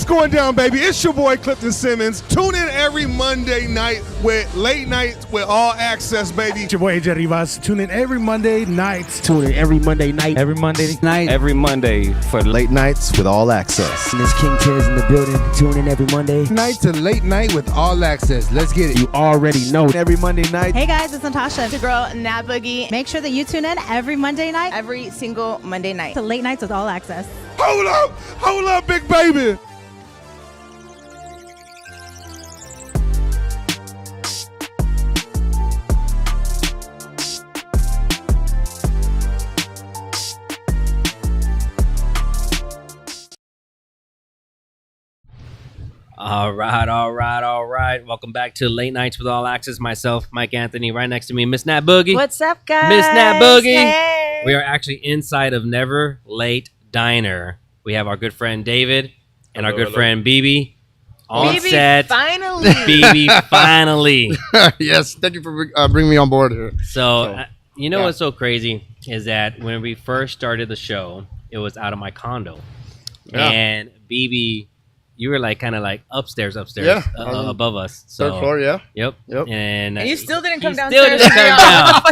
going down, baby? It's your boy Clifton Simmons. Tune in every Monday night with Late Nights with All Access, baby. It's your boy AJ Rivas. Tune in every Monday night. Tune in every Monday night. Every Monday night. Every Monday for Late Nights with All Access. And this King Tiz in the building. Tune in every Monday night to Late Night with All Access. Let's get it. You already know. every Monday night. Hey guys, it's Natasha. It's your girl, Nat Boogie. Make sure that you tune in every Monday night, every single Monday night to Late Nights with All Access. Hold up, big baby. All right. Welcome back to Late Nights with All Access. Myself, MikeAnthony. Right next to me, Miss Nat Boogie. What's up, guys? Miss Nat Boogie. Hey. We are actually inside of Never Late Diner. We have our good friend David and our good friend BB on set. Finally. BB, finally. Yes, thank you for bringing me on board here. So you know what's so crazy is that when we first started the show, it was out of my condo. Yeah. And BB, you were like kind of like upstairs above us. So, third floor, yeah. Yep. And you still didn't come Still downstairs. didn't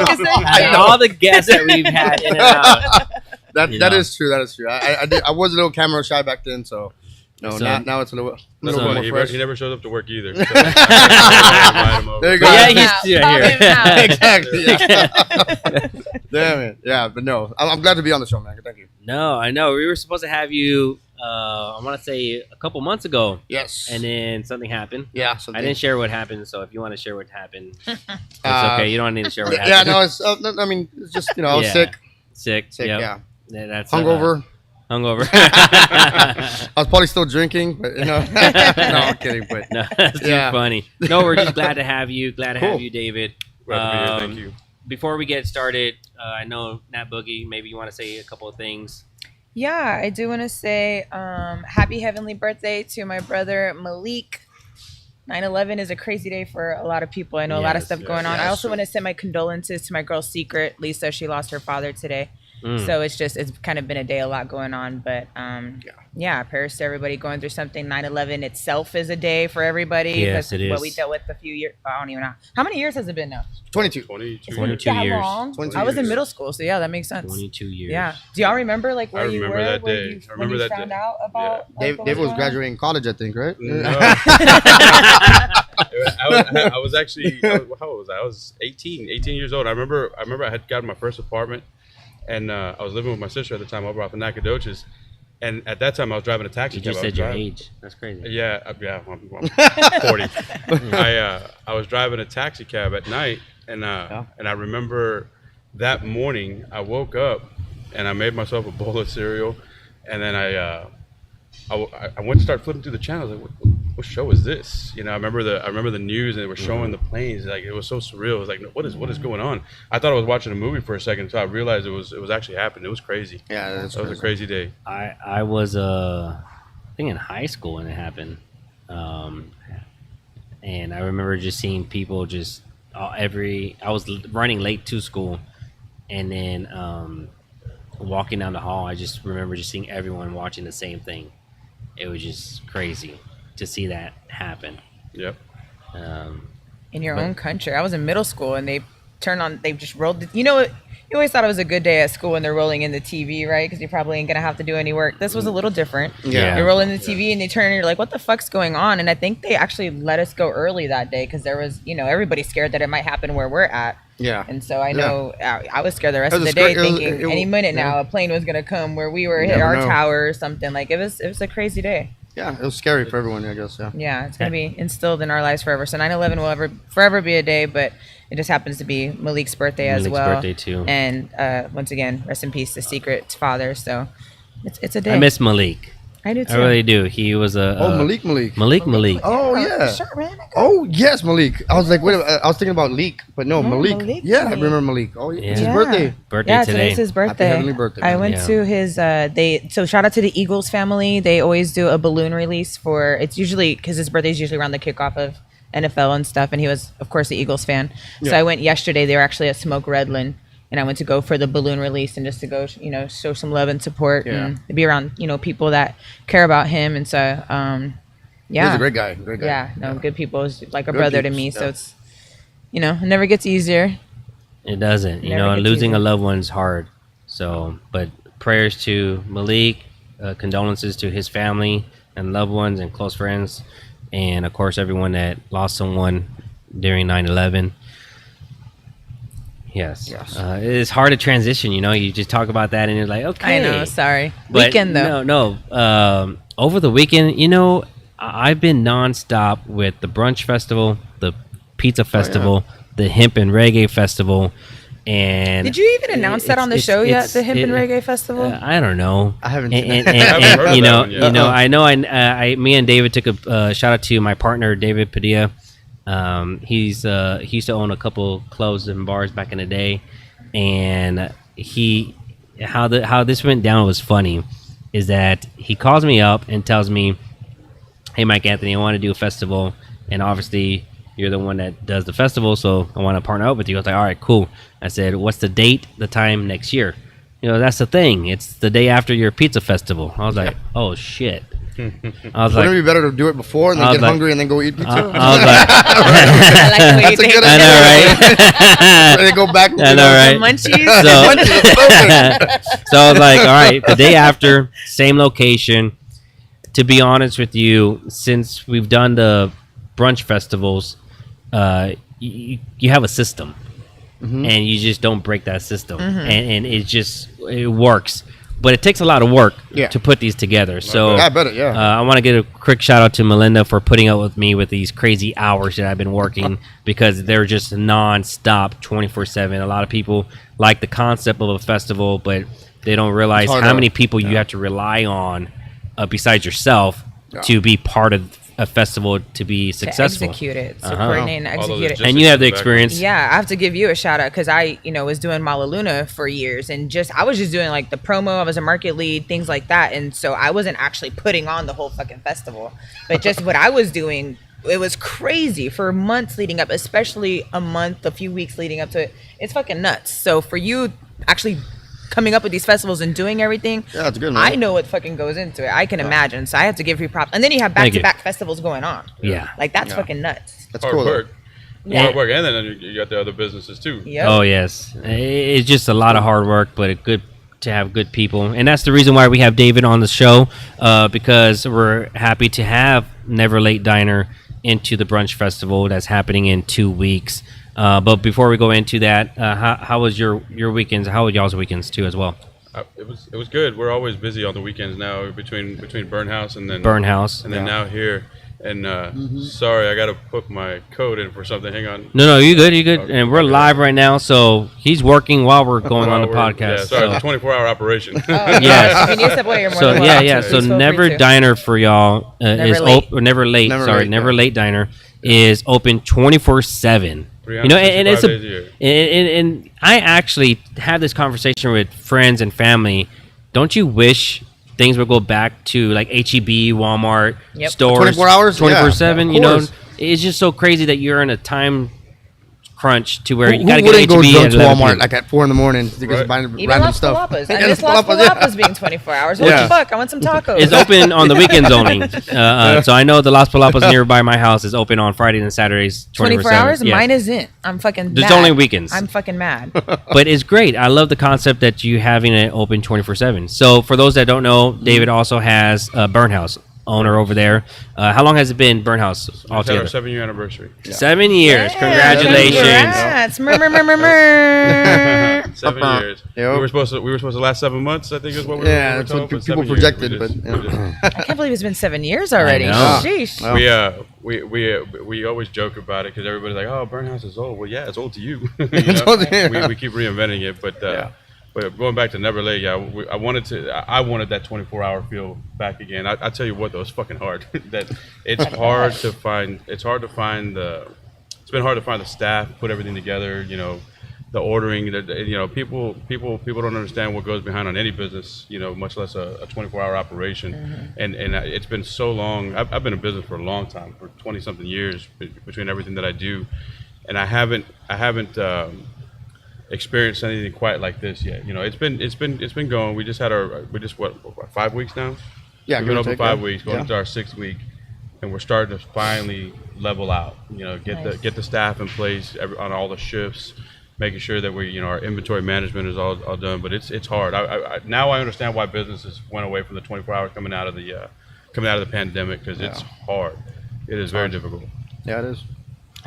come down. And all the guests that we've had in and out. That is true. That is true. I was a little camera shy back then, so now it's a little more fresh. He never shows up to work either. So there you go. Yeah, he's here. Exactly. Yeah. Damn it. Yeah, but no, I'm glad to be on the show, man. Thank you. No, I know. We were supposed to have you, I want to say a couple months ago. Yes. And then something happened. Yeah. I didn't share what happened, so if you want to share what happened, it's okay. You don't need to share what happened. Yeah, no, it's, it's just, I was sick. Sick, yep. Yeah. That's hungover. I was probably still drinking, but no, I'm kidding. But no, that's too funny. No, we're just glad to have you. Glad to have you, David. Glad to be here. Thank you. Before we get started, I know Nat Boogie, maybe you want to say a couple of things. Yeah, I do want to say happy heavenly birthday to my brother Malik. 9/11 is a crazy day for a lot of people. I know a lot of stuff going on. I also want to send my condolences to my girl Secret, Lisa. She lost her father today. So it's kind of been a lot going on. But prayers to everybody going through something. 9/11 itself is a day for everybody. Yes, it is. What we dealt with a few years. I don't even know. How many years has it been now? 22 years. Long? 22 I was in middle school, so yeah, that makes sense. 22 years. Yeah. Do y'all remember where you were that when day. you found out about? Dave was graduating college, I think, right? No. I was actually, how old was I? I was 18 years old. I remember I had gotten my first apartment, and I was living with my sister at the time over off of Nacogdoches. And at that time, I was driving a taxi cab. You said your age. That's crazy. Yeah, I'm 40. I was driving a taxi cab at night, and I remember that morning I woke up and I made myself a bowl of cereal, and then I went to start flipping through the channels. Like, what show is this? I remember the news, and they were showing the planes. Like, it was so surreal. It was like, what is going on? I thought I was watching a movie for a second, so I realized it was actually happening. It was crazy. Yeah, that was a crazy day. I was I think in high school when it happened, and I remember just seeing people just I was running late to school, and then walking down the hall. I just remember just seeing everyone watching the same thing. It was just crazy to see that happen. Yep. In your own country. I was in middle school, and they just rolled you always thought it was a good day at school when they're rolling in the TV, right? Because you probably ain't gonna have to do any work. This was a little different. Yeah. You're rolling the TV, and they turn, and you're like, what the fuck's going on? And I think they actually let us go early that day because there was, everybody's scared that it might happen where we're at. Yeah. And so I know I was scared the rest of the day, thinking any minute now a plane was gonna come where we were, hit our tower or something. Like, it was a crazy day. Yeah, it was scary for everyone, I guess. Yeah, it's going to be instilled in our lives forever. So 9/11 will forever be a day, but it just happens to be Malik's birthday as well. Malik's birthday, too. And once again, rest in peace to Secret's father. So it's a day. I miss Malik. I do, too. I really do. He was a... Malik. Malik. Oh, yeah. Sure, man. Oh, yes, Malik. I was like, wait a minute. I was thinking about Leak, but no, Malik. Yeah, I remember Malik. Oh, yeah. It's his birthday. Birthday today. Today's his birthday. Happy heavenly birthday. I went to his, so shout out to the Eagles family. They always do a balloon release it's usually, because his birthday is usually around the kickoff of NFL and stuff, and he was, of course, the Eagles fan. So I went yesterday. They were actually at Smoke Redland, and I went to go for the balloon release and just to go, you know, show some love and support and be around, you know, people that care about him. And so, yeah, he's a great guy. Great guy. Yeah, no, good people. Is like a Good brother to peeps, me. yeah. So it's, you know, it never gets easier. It doesn't. You Never know, gets losing easier. a loved one's hard. So, but prayers to Malik, condolences to his family and loved ones and close friends, and of course everyone that lost someone during 9/11. Yes. It's hard to transition. You know, you just talk about that and you're like, okay. I know. Sorry. But Weekend though. No. Over the weekend, you know, I've been nonstop with the brunch festival, the pizza festival, the hemp and reggae festival, and Did you even announce that on the show yet? The Hemp and Reggae Festival. I don't know. I haven't. And, I haven't heard you that know, one yet. you know, I know. Me and David took a shout out to my partner David Padilla. He used to own a couple clubs and bars back in the day, and how this went down was funny. Is that he calls me up and tells me, "Hey, MikeAnthony, I want to do a festival, and obviously you're the one that does the festival, so I want to partner up with you." I was like, "All right, cool." I said, "What's the date, the time next year?" You know, that's the thing. It's the day after your pizza festival. I was like, "Oh shit." I was Wouldn't like, it be better to do it before and then get hungry and then go eat pizza? I was like, I like the way you That's a think. good I know, right? And then go back. I know, right? Munchies. So I was like, all right, the day after, same location. To be honest with you, since we've done the brunch festivals, you have a system, and you just don't break that system, and it works. But it takes a lot of work to put these together. So I bet it, yeah. I want to give a quick shout out to Melinda for putting up with me with these crazy hours that I've been working because they're just non-stop 24/7. A lot of people like the concept of a festival, but they don't realize how many people you have to rely on besides yourself to be part of a festival to be successful. To execute it, to coordinate and execute it. And you have the experience. Yeah, I have to give you a shout out because I, you know, was doing Malaluna for years and I was just doing like the promo. I was a market lead, things like that, and so I wasn't actually putting on the whole fucking festival, but just what I was doing. It was crazy for months leading up, especially a few weeks leading up to it. It's fucking nuts. So for you actually coming up with these festivals and doing everything, Yeah, it's good, man. I know what fucking goes into it. I can imagine. So I have to give you props. And then you have back-to-back festivals going on. Yeah. Like that's fucking nuts. That's Hard cool. work. Yeah. Hard work, and then you got the other businesses too. Yep. Oh yes, it's just a lot of hard work, but it's good to have good people, and that's the reason why we have David on the show, because we're happy to have Never Late Diner into the brunch festival that's happening in 2 weeks. But before we go into that, how was your weekends? How were y'all's weekends too as well? It was good. We're always busy on the weekends now between Burn House and then Burnhouse. and then now here. And sorry, I got to put my code in for something. Hang on. No, you good, and we're live right now, so he's working while we're going on the podcast. Yeah, sorry, so. it's a 24-hour operation. Yes. If you need to step away, you're more So than yeah, welcome yeah. to. So Please feel free Never to. Diner for y'all is Late. open. Never Late. Never Sorry, Late, Never yeah. Late Diner is open 24/7. You know, and it's 365 days a year. and I actually had this conversation with friends and family. Don't you wish things would go back to like HEB, Walmart, Yep. stores, 24 hours? Yeah, 24/7? of You know, course. it's just so crazy that you're in a time crunch to where Who you got to get wouldn't go HEB drunk at to 11 Walmart p.m. like at 4 in the morning to Right. buy Even random Las stuff? Palapas. Yeah, I miss Las Palapas being 24 hours. What Yeah. the fuck? I want some tacos. It's open on the weekends only. So I know the Las Palapas nearby my house is open on Fridays and Saturdays. 24 hours? Yes. Mine isn't. I'm fucking There's mad. only weekends. I'm fucking mad. But it's great. I love the concept that you having it open 24/7. So for those that don't know, David also has Burn House owner over there. How long has it been Burn House It's our altogether? 7-year anniversary. 7 years. Yeah, Congratulations. Congrats. Murr, murr, murr, murr, murr. 7 years. Yep. We were supposed to last 7 months. I think is what we Yeah, were that's told, what but people 7 years. projected, We but, just- yeah. we just- I can't believe it's been 7 years already. I know. Sheesh. Wow. we always joke about it because everybody's like, "Oh, Burn House is old." Well, yeah, it's old to you. You It's know? old to you. We keep reinventing it, but but going back to Never Late, yeah, I wanted that 24-hour feel back again. I tell you what, though, it's fucking hard. That it's hard to find. It's hard to find the. It's been hard to find the staff, put everything together. You know, the ordering. You know, people don't understand what goes behind on any business. You know, much less a 24-hour operation. And it's been so long. I've been in business for a long time, for 20-something years between everything that I do, and I haven't experienced anything quite like this yet. You know, it's been going. We just had what 5 weeks now. Yeah, we've been open 5 weeks, going into our 6th week, and we're starting to finally level out. You know, get the staff in place on all the shifts, making sure that our inventory management is all done. But it's hard. Now I understand why businesses went away from the 24 hours coming out of the pandemic, because it's hard. It is very difficult. Yeah, it is.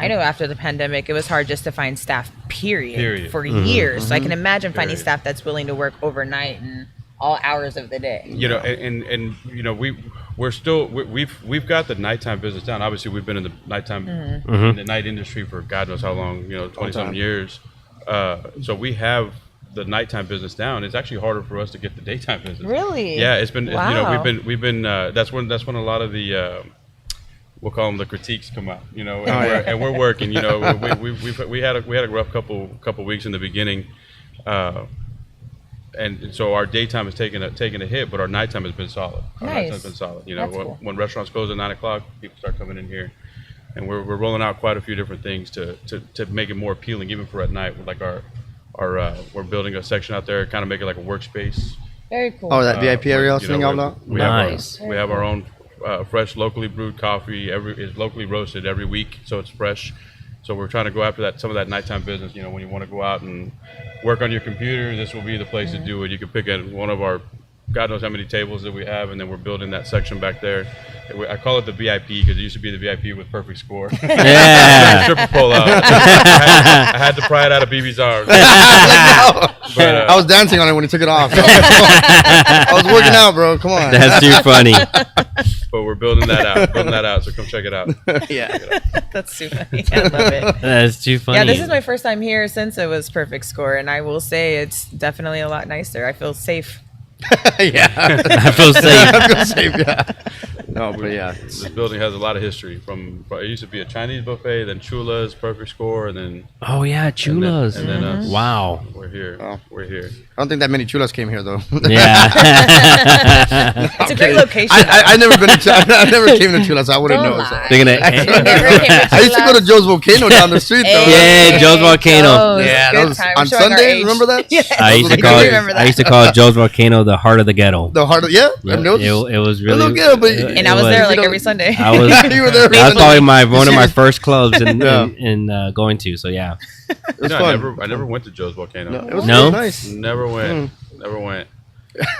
I know after the pandemic, it was hard just to find staff, period. For years. So I can imagine finding staff that's willing to work overnight and all hours of the day. You know, and you know, we've got the nighttime business down. Obviously, we've been in the nighttime in the night industry for God knows how long. 20-something years. So we have the nighttime business down. It's actually harder for us to get the daytime business. Really? Yeah, it's been. Wow. You know, we've been. That's when a lot of the. We'll call them the critiques come out, and we're working. You know, we had a rough couple weeks in the beginning, and so our daytime has taken a hit, but our nighttime has been solid. Our nighttime's been solid. You know, when restaurants close at 9 o'clock, people start coming in here, and we're rolling out quite a few different things to make it more appealing, even for at night. Like we're building a section out there, kind of make it like a workspace. Very cool. Oh, that VIP area I was thinking about. Nice. We have our own. Fresh, locally brewed coffee. Is locally roasted every week, so it's fresh. So we're trying to go after some of that nighttime business. You know, when you want to go out and work on your computer, this will be the place to do it. You can pick at one of our, God knows how many tables that we have, and then we're building that section back there. I call it the VIP because it used to be the VIP with perfect score. Yeah. Stripper pull out. I had to pry it out of BB's arms. I was dancing on it when he took it off. I was working out, bro. Come on. That's too funny. But we're building that out. So come check it out. Yeah. That's too funny. I love it. That's too funny. Yeah, this is my first time here since it was perfect score, and I will say it's definitely a lot nicer. I feel safe. Yeah. I feel safe. I feel safe, yeah. No, but yeah. This building has a lot of history. It used to be a Chinese buffet, then Chula's, perfect score, and then... Oh, yeah, Chula's. And then us. Wow. We're here. Oh. We're here. I don't think that many chulas came here, though. Yeah. It's a great location. I've never been to I never came to chulas. So I wouldn't Don't know. lie. They're gonna, I used to go to Joe's Volcano down the street, though. Yeah, Joe's Volcano. Yeah, Good that was time. on Showing our Sunday. age. Remember that? Yeah. I used to call Joe's Volcano the heart of the ghetto. The heart of, yeah. It was really. looked good, but And I was there like every Sunday. I was. You were there. That was probably one of my first clubs in going to. So yeah. It was fun. I never went to Joe's Volcano. No, it was No? really nice. Never went. Never went.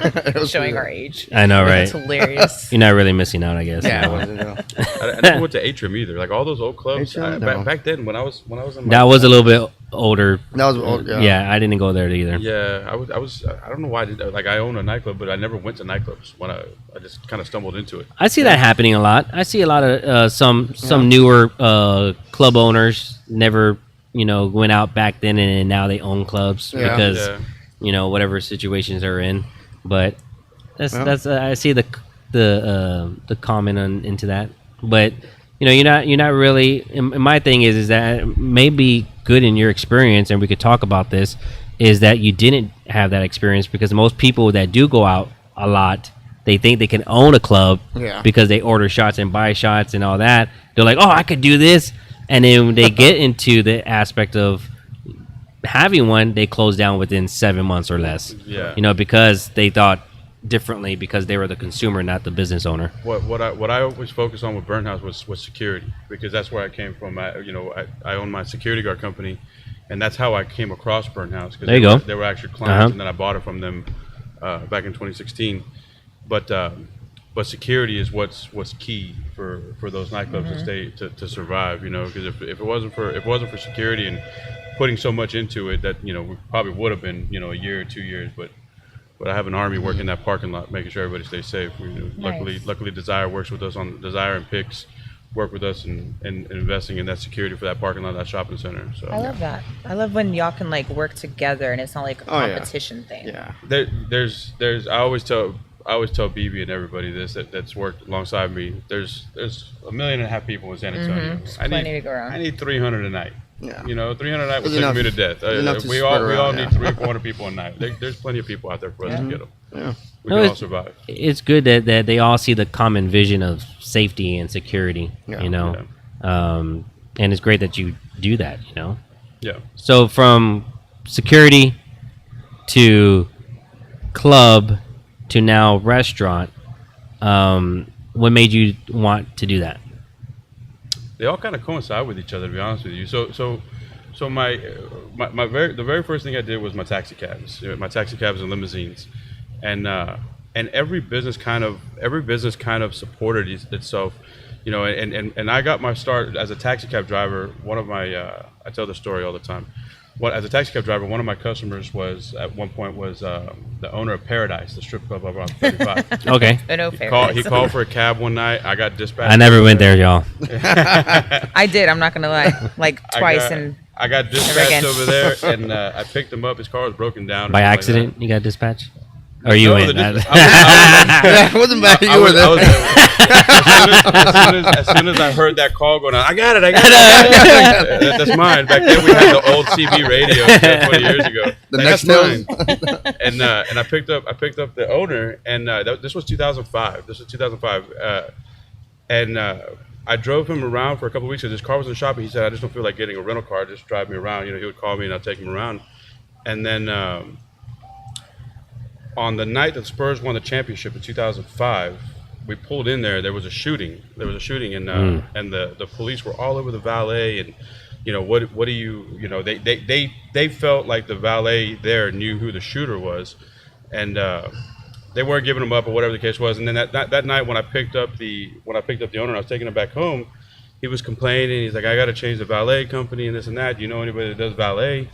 It was Showing cool. our age. I know, right? It's hilarious. You're not really missing out, I guess. Yeah, I never went to Atrium either. Like all those old clubs. Atrium? No. Back then, when I was in That was a little bit older. that was old. Yeah. Yeah, I didn't go there either. Yeah, I was. I don't know why. I own a nightclub, but I never went to nightclubs. When I just kind of stumbled into it. I see that happening a lot. I see a lot of some newer club owners never went out back then, and now they own clubs because whatever situations they're in. But that's I see the comment into that. But you're not really. And my thing is that it may be good in your experience, and we could talk about this. Is that you didn't have that experience because most people that do go out a lot, they think they can own a club because they order shots and buy shots and all that. They're like, oh, I could do this. And then when they get into the aspect of having one, they close down within 7 months or less. Yeah. Because they thought differently because they were the consumer, not the business owner. What I always focused on with Burnt House was security, because that's where I came from. I own my security guard company, and that's how I came across Burnt House. There you go. They were actually clients, and then I bought it from them back in 2016. But security is what's key for those nightclubs to stay to survive. Because if it wasn't for security and putting so much into it, that we probably would have been a year or 2 years. But I have an army working that parking lot, making sure everybody stays safe. Luckily, Desire works with us on Desire and Picks work with us in investing in that security for that parking lot, that shopping center. So I love that. I love when y'all can work together and it's not like a competition thing. Yeah. There's I always tell BB and everybody that's worked alongside me. There's 1.5 million people in San Antonio. Plenty to go around. I need 300 a night. Yeah. 300 a night will take me to death. We all need 300 or 400 people a night. There's plenty of people out there for us to get them. Yeah. We can all survive. It's good that they all see the common vision of safety and security. And it's great that you do that. Yeah. So from security to club to now restaurant. What made you want to do that? They all kind of coincide with each other, to be honest with you. So the very first thing I did was my taxi cabs and limousines, and every business kind of supported itself, you know. And I got my start as a taxi cab driver. One of my I tell the story all the time. As a taxi cab driver, one of my customers was at one point the owner of Paradise, the strip club over on 35. Okay. He called for a cab one night. I got dispatched. I never went there, y'all. I did. I'm not gonna lie. Like twice I got dispatched over there, and I picked him up. His car was broken down. By accident, you got dispatched? Or you went? It wasn't bad. You were there. As soon as I heard that call going on, I got it. That's mine. Back then we had the old CB radio 20 years ago. That's mine. And I picked up the owner, and this was 2005. And I drove him around for a couple of weeks. His car was in the shop, and he said, "I just don't feel like getting a rental car. Just drive me around." You know, he would call me, and I'd take him around. And then on the night that Spurs won the championship in 2005, we pulled in there. There was a shooting. And and the police were all over the valet. And you know, what do you know? They felt like the valet there knew who the shooter was, and they weren't giving him up or whatever the case was. And then that night when I picked up the owner and I was taking him back home, he was complaining. He's like, "I got to change the valet company and this and that. Do you know anybody that does valet?"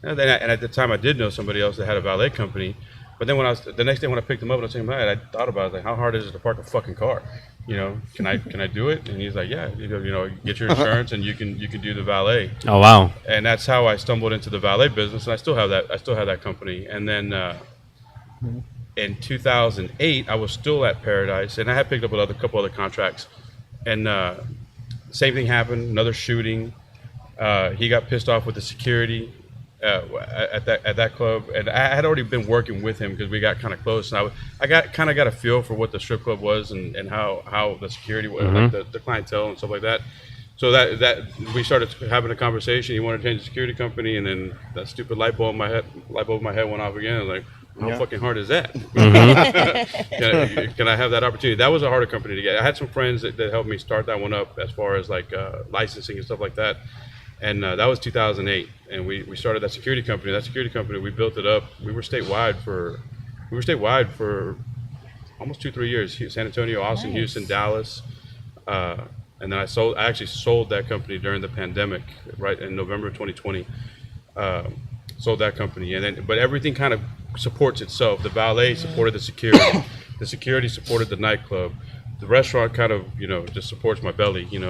And at the time I did know somebody else that had a valet company. But then the next day when I picked him up and I was taking him back, I thought about it, like, how hard is it to park a fucking car? You know, can I do it? And he's like, yeah, you know, get your insurance and you can do the valet. Oh wow! And that's how I stumbled into the valet business, and I still have that company. And then in 2008, I was still at Paradise, and I had picked up a couple other contracts. And same thing happened, another shooting. He got pissed off with the security at that club, and I had already been working with him because we got kind of close, and I got a feel for what the strip club was and how the security was, like the clientele and stuff like that. So that we started having a conversation. He wanted to change the security company, and then that stupid light bulb in my head went off again. I was like, how fucking hard is that? Can I have that opportunity? That was a harder company to get. I had some friends that helped me start that one up as far as like licensing and stuff like that. And that was 2008, and we started that security company. That security company, we built it up. We were statewide for almost 2-3 years. San Antonio, Austin, nice. Houston, Dallas, and then I actually sold that company during the pandemic, right in November of 2020. Sold that company, but everything kind of supports itself. The valet supported the security. The security supported the nightclub. The restaurant kind of, just supports my belly, and I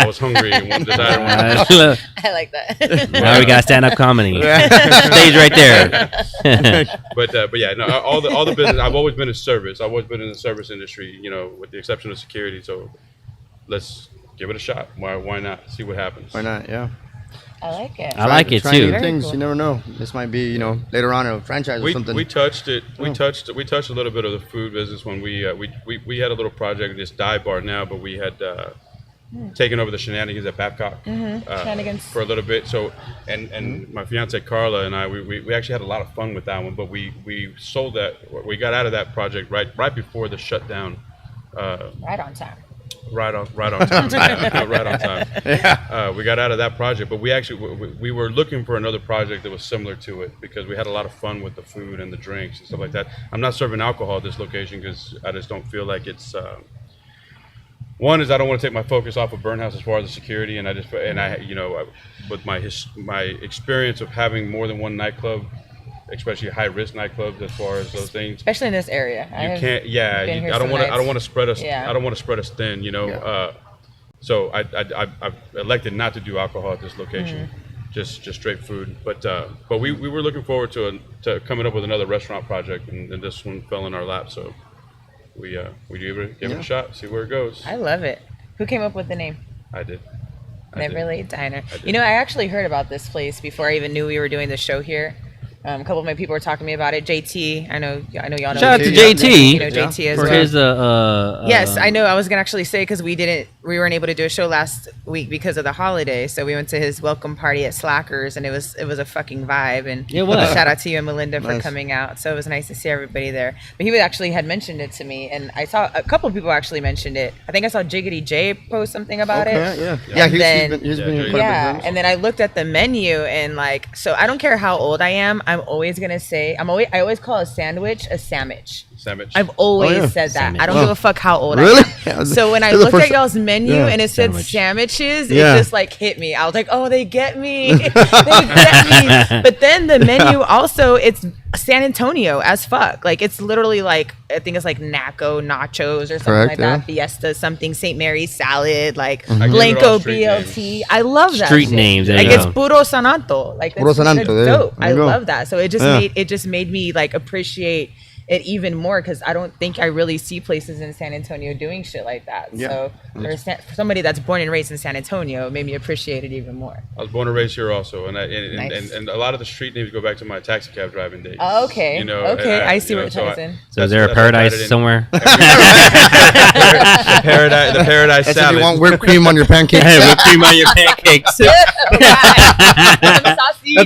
was hungry and wanted to I like that. Now we got stand-up comedy. Stage right there. But yeah, no, all the business. I've always been in service. I've always been in the service industry, with the exception of security. So let's give it a shot. Why not? See what happens. Why not? Yeah. I like it. I like it too. Things cool. You never know. This might be, later on a franchise or something. We touched it. We touched a little bit of the food business when we had a little project, this dive bar now, but we had taken over the shenanigans at Babcock for a little bit. So and my fiance Karla and I, we actually had a lot of fun with that one. But we sold that. We got out of that project right before the shutdown. Right on time. Right on time. Right on time. Yeah. We got out of that project, but we were looking for another project that was similar to it because we had a lot of fun with the food and the drinks and stuff like that. I'm not serving alcohol at this location because I just don't feel like it's. One is I don't want to take my focus off of Burnhouse as far as the security, and with my experience of having more than one nightclub, especially high risk nightclubs as far as those things. Especially in this area. You can't. Yeah, I don't want to spread us. Yeah. I don't want to spread us thin. So I've elected not to do alcohol at this location, just straight food. But we were looking forward to coming up with another restaurant project, and this one fell in our lap. So we give it a shot, see where it goes. I love it. Who came up with the name? I did. Never Late Diner. I actually heard about this place before I even knew we were doing the show here. A couple of my people were talking to me about it. JT, I know y'all know. Shout out to JT. JT. You know JT as for well. his Yes, I know. I was gonna actually say because we weren't able to do a show last week because of the holiday. So we went to his welcome party at Slackers, and it was a fucking vibe. And It was. shout out to you and Melinda for Nice. coming out. So it was nice to see everybody there. But he actually had mentioned it to me, and I saw a couple of people actually mentioned it. I think I saw Jiggity J post something about it. Yeah, And then- he's been quite a bit Yeah, of and then I looked at the menu and like, so I don't care how old I am. I'm always gonna say I always call a sandwich a sandwich. Sandwich. I've always Oh, yeah. said that. Sandwich. I don't give a fuck how old Really? I am. So when I This is the looked at first- y'all's menu Yeah. and it said Sandwich. sandwiches, Yeah. it just like hit me. I was like, oh, they get me. They get me. But then the menu also, it's San Antonio as fuck. Like it's literally like, I think it's like Naco nachos or something Correct, like that. yeah. Fiesta something, St. Mary's salad, like give it all Blanco street BLT. I love that Street shit. names, there Like you it's go. puro sananto. Like Puro that's sananto, yeah. dope. There I you go. love that. So it Yeah. just made me like appreciate it even more because I don't think I really see places in San Antonio doing shit like that. Yeah. So for somebody that's born and raised in San Antonio, it made me appreciate it even more. I was born and raised here also, and Nice. and a lot of the street names go back to my taxi cab driving days. Oh, okay. You know, Okay, and I see you what know, you're trying to say. So is there a that's why I paradise tied it in. somewhere? The paradise And so salad. you want whipped cream on your pancakes? Hey, whipped cream on your pancakes. That's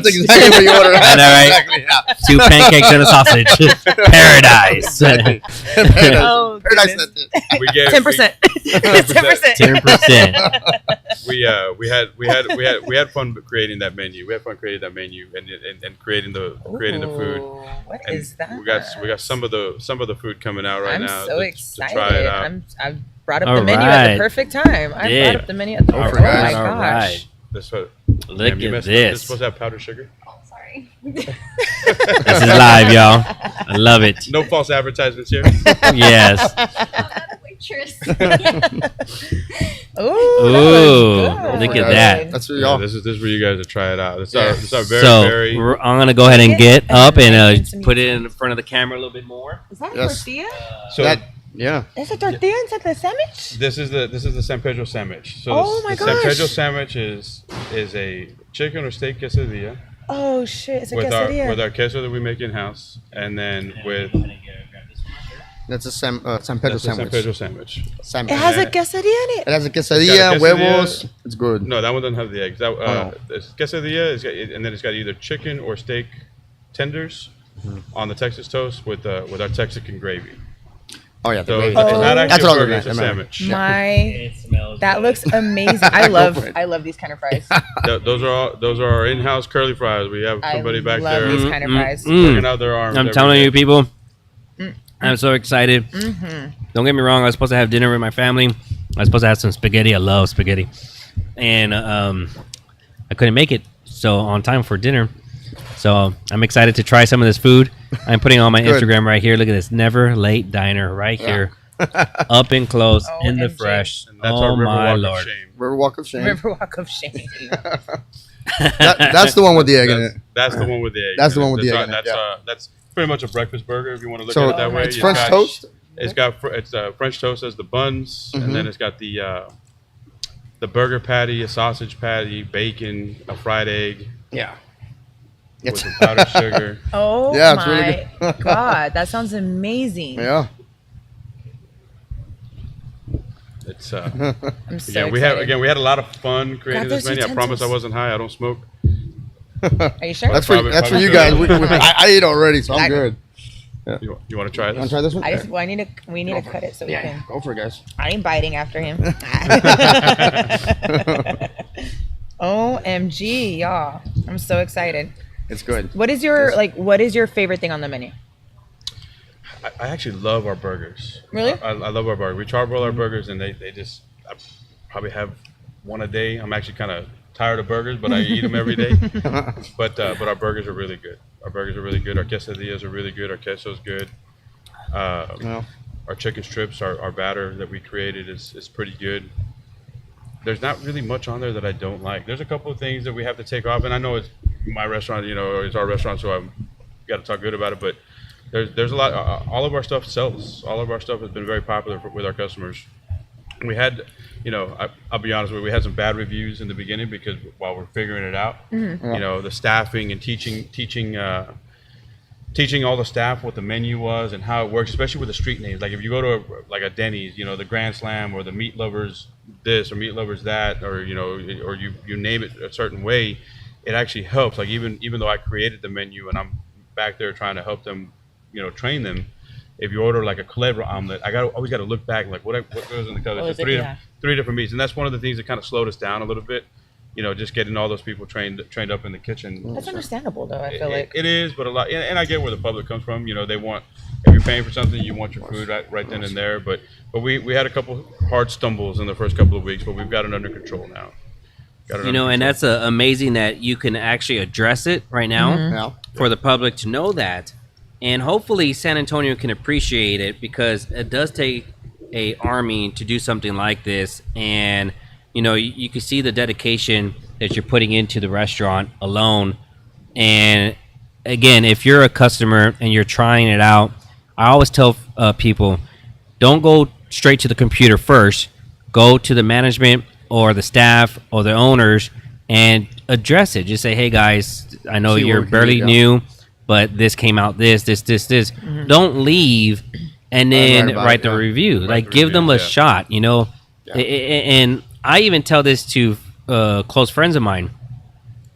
exactly what you ordered. I know, right? Exactly, yeah. 2 pancakes and a sausage. Paradise. Oh, Paradise, goodness. that's it. We gave 10%. 10%. 10%. We had fun creating that menu. We had fun creating that menu and creating the food. Ooh, What And is that? we got some of the food coming out right I'm now. so to excited. try it out. I brought up All the menu at right. the perfect time. I Yeah. brought up the menu at the Don't oh forget. my All gosh. right. This what, Look Ma'am, you at messed up. This is this. supposed to have powdered sugar. Sorry. This is live, y'all. I love it. No false advertisements here. Yes. Waitress. Ooh, Ooh, that was look good. at that. That's for Yeah, y'all. this is where you guys to try it out. This Yeah. is our very So very. I'm gonna go ahead and get up and Some put it in front of the camera a little bit more. Is that a Yes. tortilla? So Yeah. There's a tortilla inside the sandwich? this is the San Pedro sandwich. So Oh my the San gosh. Pedro sandwich is a chicken or steak quesadilla Oh shit, it's a with quesadilla. our queso that we make in house, and then with That's a San Pedro that's the San sandwich. Pedro sandwich. San It has a quesadilla in it. It has a quesadilla, It's got a quesadilla. huevos. It's good. No, that one doesn't have the eggs. That no. it's quesadilla is and then it's got either chicken or steak tenders on the Texas toast with our Texican gravy. Oh yeah, the So gravy. it's not That's actually what a I was burger; it's a looking at. sandwich. My It smells that good. looks amazing. I love these kind of fries. Those are our in-house curly fries. We have somebody back love there these kind of fries. working out their arms. I'm every telling day. you, people. I'm so excited. Don't get me wrong. I was supposed to have dinner with my family. I was supposed to have some spaghetti. I love spaghetti, and I couldn't make it so on time for dinner. So I'm excited to try some of this food. I'm putting it on my Good. Instagram right here. Look at this, Never Late Diner right here, up and close in the OMG. fresh. And that's Oh our river my walk lord! of shame. River Walk of Shame. Riverwalk of Shame. That's the one with the egg in it. That's the one with the egg. That's the in one with the That's egg in it, yeah. That's pretty much a breakfast burger if you want to look So at it that way. it's French got- toast. It's got French toast as the buns, and then it's got the burger patty, a sausage patty, bacon, a fried egg Yeah. with some powdered sugar. Oh Yeah, it's my really good. god, that sounds amazing. Yeah. It's I'm so again excited. we had a lot of fun creating God, this those menu. I promise I utensils. wasn't high. I don't smoke. Are you sure? That's for Probably you good. guys. I ate already, so I'm good. You want to try You want this? to try this one? I just we need to cut it so we Yeah, can. go for it, guys. I ain't biting after him. OMG, y'all! I'm so excited. It's good. What is your favorite thing on the menu? I actually love our burgers. Really? I love our burgers. We charboil our burgers, and they just I probably have one a day. I'm actually kind of tired of burgers, but I eat them every day. But our burgers are really good. Our burgers are really good. Our quesadillas are really good. Our queso's good. Well, Our chicken strips, our batter that we created is pretty good. There's not really much on there that I don't like. There's a couple of things that we have to take off, and I know it's my restaurant, it's our restaurant, so I've got to talk good about it. But there's a lot. All of our stuff sells. All of our stuff has been very popular with our customers. we had, you know, I'll be honest with you, we had some bad reviews in the beginning because while we're figuring it out, you know, the staffing and teaching all the staff what the menu was and how it works, especially with the street names. Like if you go to a Denny's, you know, the Grand Slam or the Meat Lovers this or Meat Lovers that, or you know, or you name it a certain way, it actually helps. Like even though I created the menu and I'm back there trying to help them, you know, train them. If you order like a culebra omelet, always got to look back like what goes in the color. It's three different meats, and that's one of the things that kind of slowed us down a little bit. You know, just getting all those people trained up in the kitchen. That's understandable, though. I feel like it is, but a lot, and I get where the public comes from. You know, they want, if you're paying for something, you want your food right then and there. But we had a couple hard stumbles in the first couple of weeks, but we've got it under control now. You know, and that's amazing that you can actually address it right now for the public to know that. And hopefully San Antonio can appreciate it, because it does take a army to do something like this. And, you know, you can see the dedication that you're putting into the restaurant alone. And again, if you're a customer and you're trying it out, I always tell people, don't go straight to the computer first. Go to the management or the staff or the owners and address it. Just say, hey guys, I know you're barely new, but this came out this. Don't leave and then write the review. Like, give them a shot, you know. And I even tell this to close friends of mine.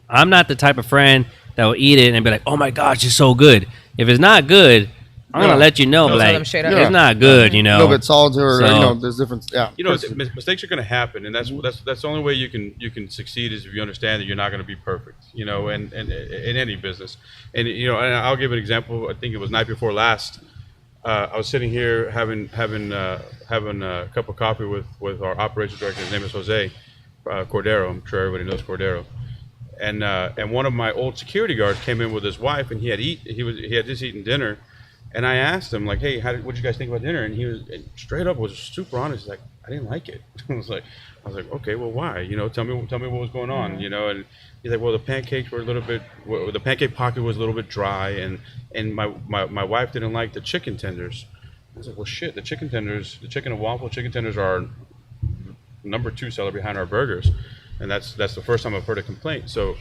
I'm not the type of friend that will eat it and be like, oh my gosh, it's so good. If it's not good, I'm gonna let you know, like, it's not good, you know. A little bit salty, or you know, there's different. Yeah, you know, mistakes are gonna happen, and that's the only way you can succeed is if you understand that you're not gonna be perfect, you know, and in any business. And you know, and I'll give an example. I think it was night before last. I was sitting here having a cup of coffee with our operations director. His name is Jose Cordero. I'm sure everybody knows Cordero. And one of my old security guards came in with his wife, and he had just eaten dinner. And I asked him, like, hey, what did you guys think about dinner? And he was straight up was super honest. He's like, I didn't like it. I was like, okay, well, why? You know, tell me what was going on. You know, and he's like, well, the pancakes were a little bit. The pancake pocket was a little bit dry, and my wife didn't like the chicken tenders. I was like, well, shit, the chicken and waffle chicken tenders are number 2 seller behind our burgers, and that's the first time I've heard a complaint. So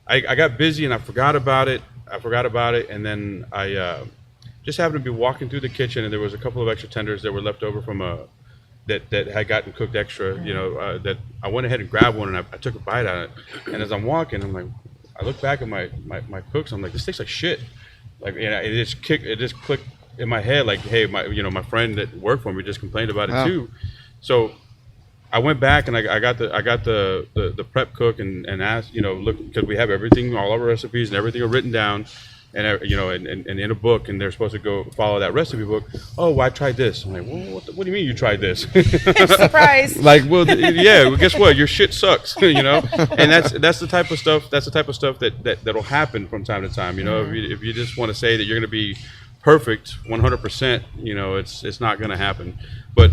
I got busy and I forgot about it. And then I just happened to be walking through the kitchen, and there was a couple of extra tenders that were left over from that had gotten cooked extra. You know, that I went ahead and grabbed one, and I took a bite out of it. And as I'm walking, I'm like, I look back at my cooks. I'm like, this tastes like shit. Like, you know, it just clicked in my head. Like, hey, my friend that worked for me just complained about it too. So I went back and I got the prep cook and asked, you know, look, because we have everything, all of our recipes and everything are written down. And you know, and in a book, and they're supposed to go follow that recipe book. Oh, well, I tried this. I'm like, well, what do you mean you tried this? Surprise! Like, well, yeah. Well, guess what? Your shit sucks. You know, and that's the type of stuff. That's the type of stuff that'll happen from time to time. You know, if you just want to say that you're going to be perfect 100%, you know, it's not going to happen. But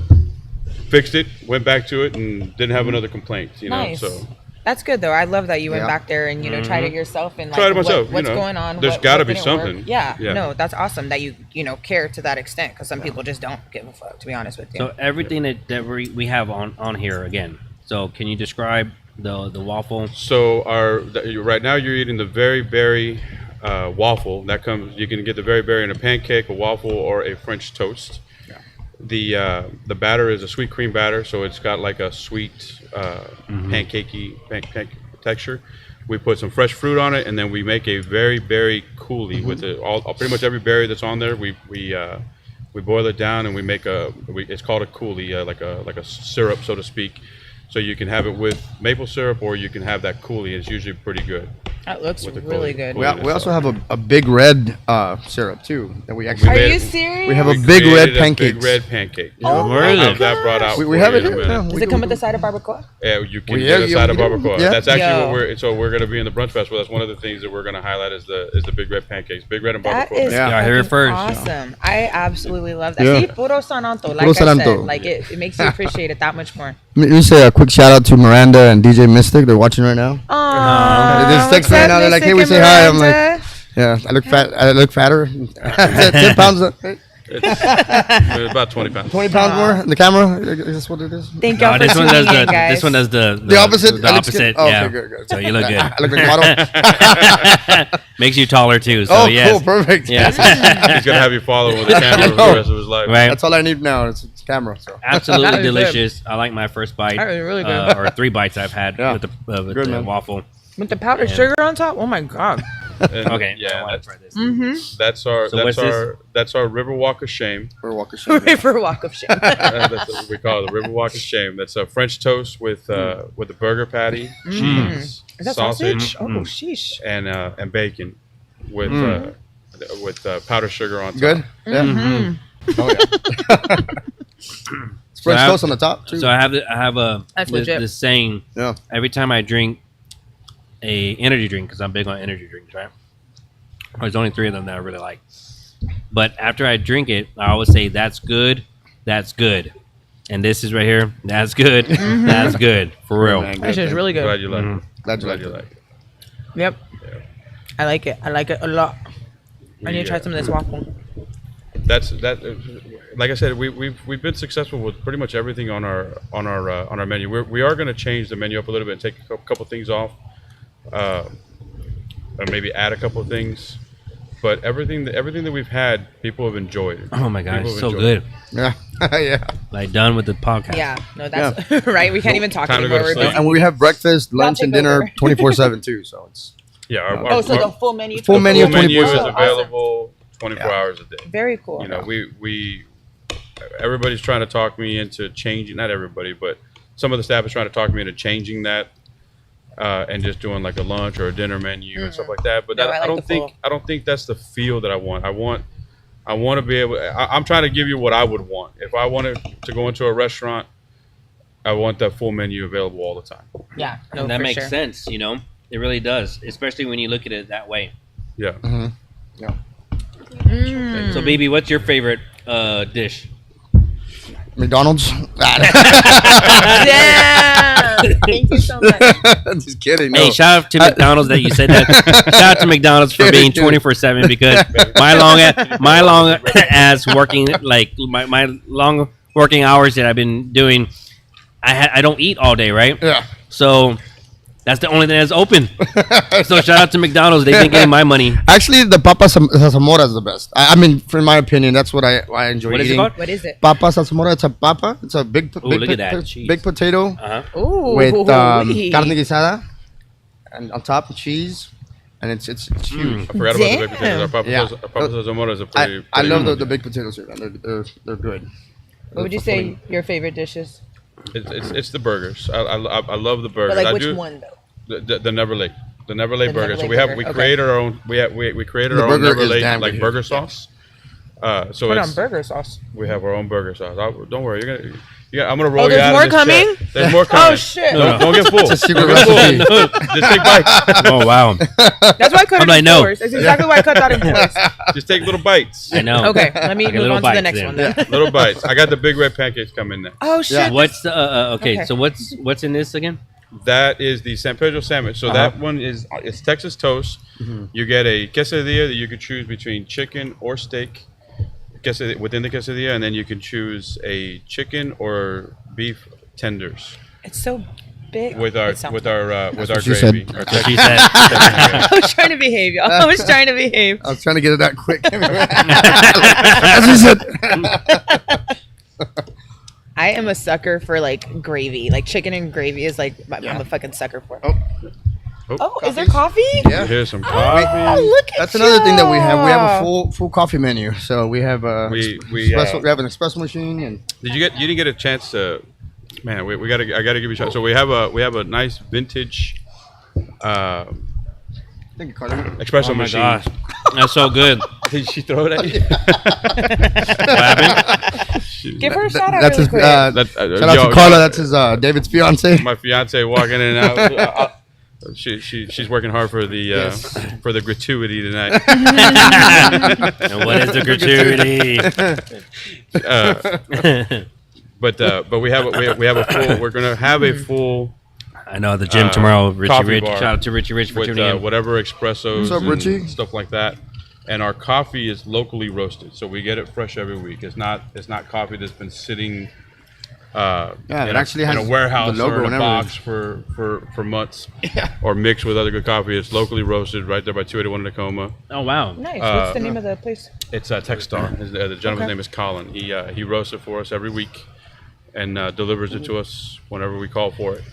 fixed it, went back to it, and didn't have another complaint. You know, so. That's good though. I love that you went back there and tried it yourself and like tried it myself, what's you know, going on. There's got to be something. Yeah. No, that's awesome that you care to that extent, because some people just don't give a fuck, to be honest with you. So everything that we have on here again. So can you describe the waffle? So right now you're eating the very berry waffle that comes. You can get the very berry in a pancake, a waffle, or a French toast. The batter is a sweet cream batter, so it's got like a sweet pancakey texture. We put some fresh fruit on it, and then we make a very berry coulis with it. Pretty much every berry that's on there. We boil it down and we make it's called a coulis, like a syrup, so to speak. So you can have it with maple syrup, or you can have that coulis. It's usually pretty good. That looks really good. We also have a big red syrup too that we actually. Are you serious? We have a big red pancake. Big red pancake. Oh, I'll have that brought out. We have it here. Does it come with the side of barbacoa? Yeah, you can get a side of barbacoa. Yeah. That's actually we're going to be in the brunch festival. That's one of the things that we're going to highlight is the big red pancakes, big red and barbacoa. That is I heard it first. Awesome. I absolutely love that. Yeah. See, puro sananto. Like I said, like it makes you appreciate it that much more. Let me say a quick shout out to Miranda and DJ Mystic. They're watching right now. Aww. They just text me right now. They're like, hey, we say hi. I'm like, yeah, I look fat. I look fatter. 10 pounds. It's about 20 pounds. 20 pounds more. The camera. Is this what it is? Thank y'all for this one tuning does in, guys. this one does the opposite? The opposite. Oh, yeah. okay, good. So you look good. I look like a model. Makes you taller too. So Oh, yes. cool, perfect. Yes. He's gonna have you follow with the camera for the rest of his life. Right. That's all I need now. It's camera. So Absolutely That is good. delicious. I like my first bite. That was really good. Or 3 bites I've had Yeah. with the Good, man. waffle. With the powdered Yeah. sugar on top. Oh my god. And, Okay. I yeah, wanna try this. that's our So what's that's our River Walk of Shame. we're walking shit. River Walk of Shame. That's what we call it, the River Walk of Shame. That's a French toast with a burger patty, cheese, Is that sausage, sausage? Oh, sheesh. and bacon with powdered sugar on top. Good. Yeah. Oh yeah. French I- toast on the top too. So I have That's this legit. saying. Yeah. Every time I drink a energy drink, because I'm big on energy drinks, right? There's only 3 of them that I really like. But after I drink it, I always say, "That's good. That's good." And this is right here. That's good. That's good. For real. Man, That shit's really good. Glad you like it. Glad you Glad like you it. like it. Yep. I like it. I like it a lot. I need to try We, some of this waffle. That's that. Like I said, we've been successful with pretty much everything on our menu. We are going to change the menu up a little bit and take a couple things off, or maybe add a couple of things. But everything that we've had, people have enjoyed. Oh my god, People it's have so enjoyed good. Yeah. Yeah. Like done with the podcast. Yeah. No, that's right. We can't even talk Time to go anymore. to We're sleep. busy. And we have breakfast, lunch, and take dinner over. 24/7 too. So it's Yeah. Oh, so the full menu. Full menu, full menu is 24/7. available 24 hours a day. Very cool. You know, we everybody's trying to talk me into changing. Not everybody, but some of the staff is trying to talk me into changing that. And just doing like a lunch or a dinner menu and stuff like that. But No, that, I like the I don't think that's the feel that I want. I want to be able. I'm trying to give you what I would want. If I wanted to go into a restaurant, I want that full menu available all the time. Yeah. No, And that for makes sure. sense, you know? It really does, especially when you look at it that way. Yeah. So, baby, what's your favorite dish? McDonald's. Damn. Thank you so much. Just kidding. No. Hey, shout out to McDonald's that you said that. Shout out to McDonald's for being 24/7 because my long ass working, like my long working hours that I've been doing, I don't eat all day, right? Yeah. So that's the only thing that's open. So shout out to McDonald's. They've been getting my money. Actually, the Papa Zamora is the best. I mean, in my opinion, that's what I enjoy What is it eating. called? What is it? Papa Zamora. It's a papa. It's a big, look at that cheese. big potato Uh-huh. Ooh. with carne wee. guisada, and on top cheese, and it's huge. I forgot about the big Damn. potatoes. Our Papa Yeah. Zamora is a I pretty. love good the big potatoes here, man. They're good. What would you say your favorite dishes? It's the burgers. I love the burgers. But like I which do, one though? The Never Late. The Never Late The burger. Never So Late we burger, created our own. We created The our own burger Never is Late damn like good. burger sauce. So Put it's on burger sauce. we have our own burger sauce. Don't worry, you're gonna. Yeah, I'm gonna roll you there's out. more of this coming? check. There's more coming. Oh shit! Don't get full. It's a secret Don't get full. recipe. Just take bites. Oh, wow. That's why I cut I'm it like, in no. fours. That's exactly why I cut that in fours. Just take little bites. I know. Okay, let me Like a move little on to the bite next then. one then. Little bites. I got the big red pancakes coming now. Oh shit! Yeah. What's the, okay, Okay. so what's in this again? That is the San Pedro sandwich. So that one is it's Texas toast. You get a quesadilla that you can choose between chicken or steak. Within the quesadilla, and then you can choose a chicken or beef tenders It's so big. with our It sounds with our what she gravy. said. Our So she Texas- said, I was trying to behave, y'all. I was trying to behave. I was trying to get it that quick. As you said. I am a sucker for like gravy. Like chicken and gravy is like I'm a fucking sucker for. Oh, is there coffee? Yeah. Here's some coffee. Oh, look at That's another thing that we have. We have a y'all. full coffee menu. So we have a We espresso, we have an espresso machine and you didn't get a chance to, man. I gotta give you a shot. So we have a nice vintage thank you, Carla. espresso oh my machine. gosh, that's so good. Did she throw it at you? What happened? Give her a shout out That's really his. quick. Shout out Yo, to Karla. That's his David's fiance. my fiance walking in and out. She's working hard for the gratuity tonight. And what is the gratuity? But we have a full. We're gonna have a full I know at the gym tomorrow. Richie coffee Rich. bar Shout out to Richie Rich for with tuning in. whatever espressos What's up, and Richie? stuff like that. and our coffee is locally roasted, so we get it fresh every week. It's not coffee that's been sitting in a warehouse or in a box for months, or mixed with other good coffee. It's locally roasted right there by 281 in Tacoma. Oh wow! Nice. What's the name of the place? It's Techstar. The gentleman's name is Karla. He roasts it for us every week and delivers it to us whenever we call for it.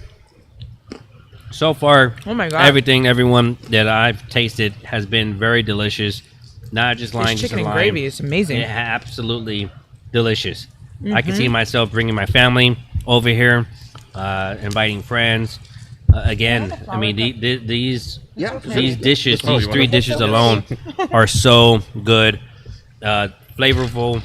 So far, Oh my God. everyone that I've tasted has been very delicious. Not just lying, This just chicken a and line. gravy is amazing. Yeah, absolutely delicious. I can see myself bringing my family over here, inviting friends. Again, I mean these dishes, these three dishes alone, are so good, flavorful.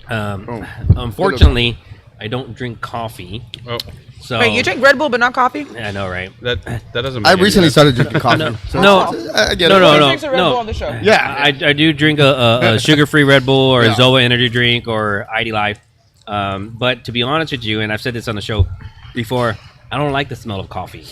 Unfortunately, I don't drink coffee. Oh, So Wait, you drink Red Bull but not coffee? I know, right? that doesn't. I make any recently sense. started drinking coffee. No, I get no, it. no, Who no, drinks a Red Bull on no. the show? Yeah. I do drink a sugar-free Red Bull or a Yeah. Zoa energy drink or ID Life. But to be honest with you, and I've said this on the show before, I don't like the smell of coffee.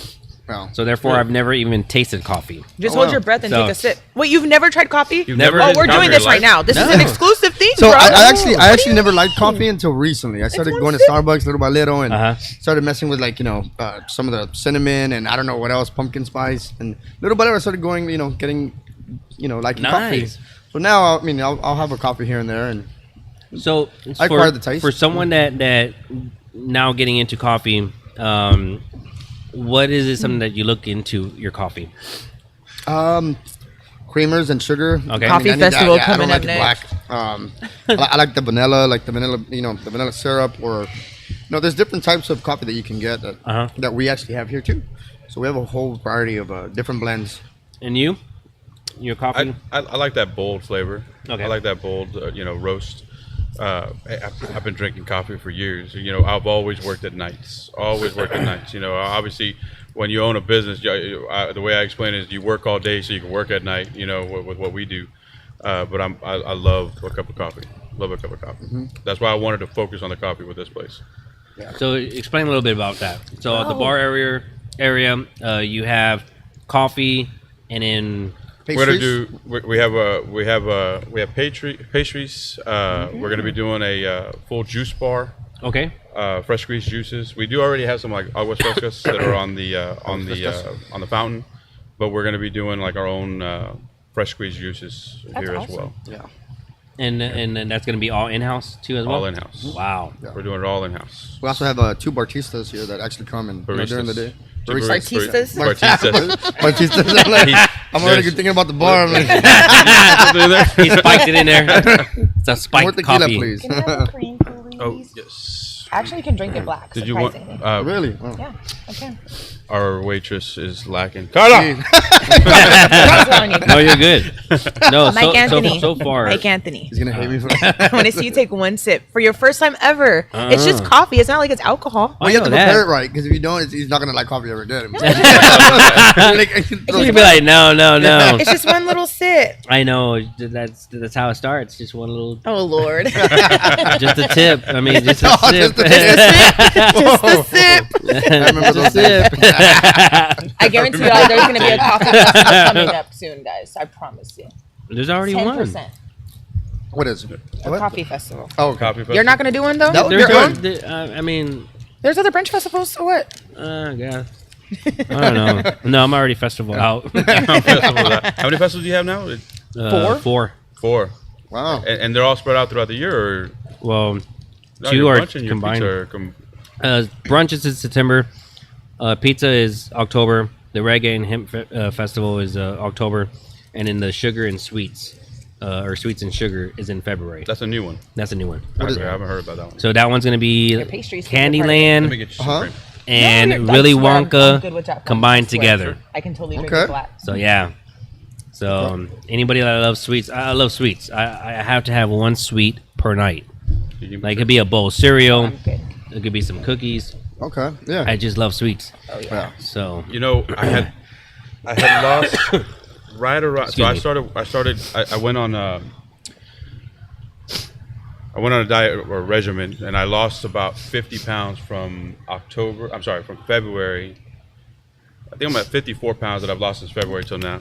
Well, So therefore, I've never even tasted coffee. Just Oh, hold wow. your breath and So- take a sip. Wait, you've never tried coffee? You've Never- never Oh, we're had coffee doing in this your right life? now. This is an exclusive thing, So bro. I actually What do you never mean? liked coffee until recently. I started one going to sip. Starbucks little by little and Uh-huh. started messing with some of the cinnamon and I don't know what else, pumpkin spice, and little by little I started going, getting, liking coffee. Nice. So now I'll have a coffee here and there, and So I acquired the taste. for someone that now getting into coffee, what is it something that you look into your coffee? creamers and sugar. Okay. Coffee I need festival I don't coming like up it next. black. I like the vanilla, the vanilla syrup, or there's different types of coffee that you can get Uh-huh. that we actually have here too. So we have a whole variety of different blends. And your coffee? I like that bold flavor. Okay. I like that bold, roast. I've been drinking coffee for years. I've always worked at nights. Obviously, when you own a business, the way I explain it is you work all day so you can work at night. With what we do. But I love a cup of coffee. Love a cup of coffee. Mm-hmm. That's why I wanted to focus on the coffee with this place. So explain a little bit about that. So at the bar area, you have coffee, and then We're gonna Pastries? do. We have pastries. We're gonna be doing a full juice bar. okay, Fresh squeezed juices. We do already have some like aguas frescas that are on the fountain, but we're gonna be doing like our own fresh squeezed juices here as well. Yeah. and then that's gonna be all in house too as well. All in house. Wow. We're doing it all in house. We also have 2 baristas here that actually come and during the day. Baristas? Baristas. Baristas. I'm already thinking about the bar. I'm like, He spiked it in there. It's a more spiked tequila, coffee. please. Can I have a cream, please? Oh yes. Actually, you can drink it black. Did you want? Surprisingly. Really? Oh. Yeah. Okay. Our waitress is lacking. Karla. That's all I need. No, you're good. No, MikeAnthony. so far. MikeAnthony. He's gonna hate me for that. I want to see you take one sip for your first time ever. It's just coffee. It's not like it's alcohol. Oh, You have know to prepare it that. right, because if you don't, he's not gonna like coffee ever again. You'd be like, no. It's just one little sip. I know. That's how it starts. Just one little, Oh Lord. just a tip. I mean, just a Oh, sip. just a Just a sip. I remember those days. I guarantee you there's going to be a coffee festival coming up soon, guys. I promise you. There's already 10%. What is it? A What? coffee festival. Oh, Coffee. You're not going to do one though? No. There's You're one. I mean, There's other brunch festivals, so what? yeah. I don't know. No, I'm already festival out. How many festivals do you have now? Four. 4. wow. And they're all spread out throughout the year, or Well, no, 2 your are brunch and your combined. pizza are Brunch is in September. Pizza is October. The Reggae and Hemp Festival is October, and then the Sugar and Sweets, or Sweets and Sugar, is in February. That's a new one. That's a new one. Okay, I haven't heard about that one. So that one's gonna be Your pastries is a part of it. Let me Candyland get you some Uh-huh. cream. and No, you're- Willy I swear I'm good Wonka with that. combined I swear. together. I can totally drink Okay. it black. So yeah. So anybody that loves sweets, I love sweets. I have to have one sweet per night. Like it could be a bowl of cereal. I'm good. It could be some cookies. Okay. Yeah. I just love sweets. Oh yeah. Yeah. So I had lost right around. So Excuse I started. I went on a diet or regimen, and I lost about 50 pounds from February. I think I'm at 54 pounds that I've lost since February till now.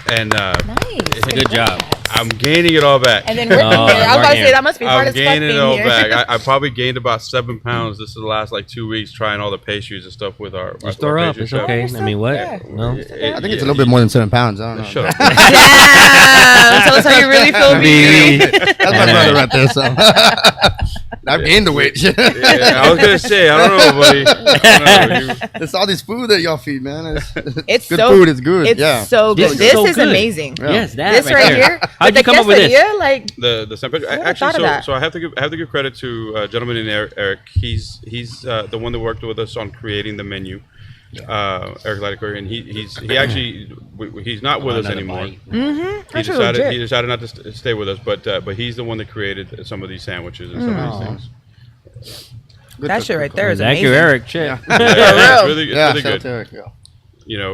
And Nice. It's a good job. I'm gaining it all back. And then working here, I was about to say that must be hard I'm as fuck gaining being it all here. back. I probably gained about 7 pounds. This is the last like 2 weeks trying all the pastries and stuff with our Store up. pastry It's chef. okay. I mean, what? Yeah. No. I think it's a little bit more than 7 pounds. I don't know. Shut up. Damn. Tell us how you really feel, baby. That's my brother right there. So I've gained the weight. Yeah, I was gonna say, I don't know, buddy. I don't know, It's all this food that y'all feed, man. It's good so food. It's good. It's yeah. so good. This This is so is good. amazing. Yeah. Yes, that This right there. here. How'd you come up with this? Like the San Pedro. Who would've Actually, thought of that? so I have to give credit to a gentleman named Eric. He's the one that worked with us on creating the menu. Eric Lightiquary, and he actually he's not with us Another anymore. bite. He decided not to stay with us, but he's the one that created some of these sandwiches and some of these things. Good that cook, shit right good there is Thank amazing. you, Eric. Shit. Yeah, real. it's really Yeah, good. shout out to Eric, yeah. You know,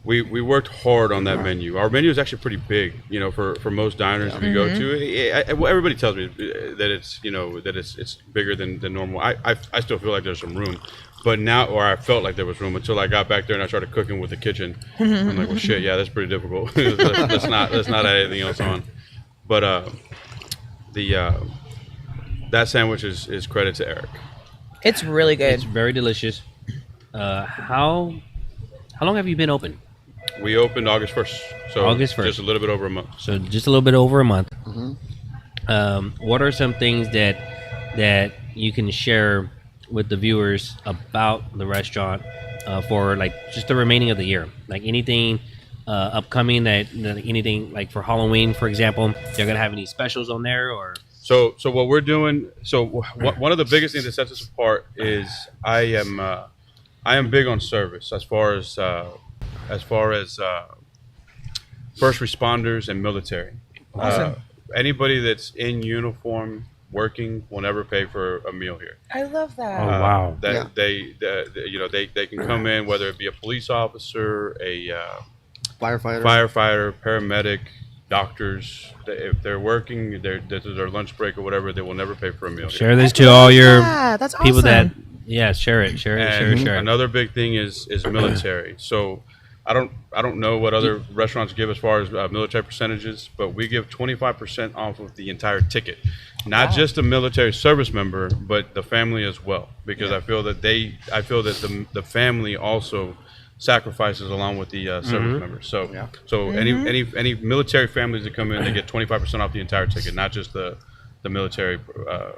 we worked hard on that menu. Our menu is actually pretty big, you know, for most diners we go to. Well, everybody tells me that it's, you know, that it's bigger than normal. I still feel like there's some room, but now, or I felt like there was room until I got back there and I started cooking with the kitchen. I'm like, well, shit, yeah, that's pretty difficult. let's not add anything else on. But that sandwich is credit to Eric. It's really good. It's very delicious. How long have you been open? We opened August 1st, so August 1st. just a little bit over a month. So just a little bit over a month. What are some things that you can share with the viewers about the restaurant for like just the remaining of the year? Like anything upcoming that anything like for Halloween, for example, they're gonna have any specials on there or? So what we're doing. So one of the biggest things that sets us apart is I am big on service as far as first responders and military. Awesome. Anybody that's in uniform working will never pay for a meal here. I love that. Oh, wow. They can come in, whether it be a police officer, a firefighter, paramedic, doctors. If they're working, this is their lunch break or whatever, they will never pay for a meal here. Share this to all your That's people awesome. that share it. And another big thing is military. So I don't know what other restaurants give as far as military percentages, but we give 25% off of the entire ticket, not just the military service member, but the family as well, because I feel that the family also sacrifices along with the service members. So any military families that come in, they get 25% off the entire ticket, not just the military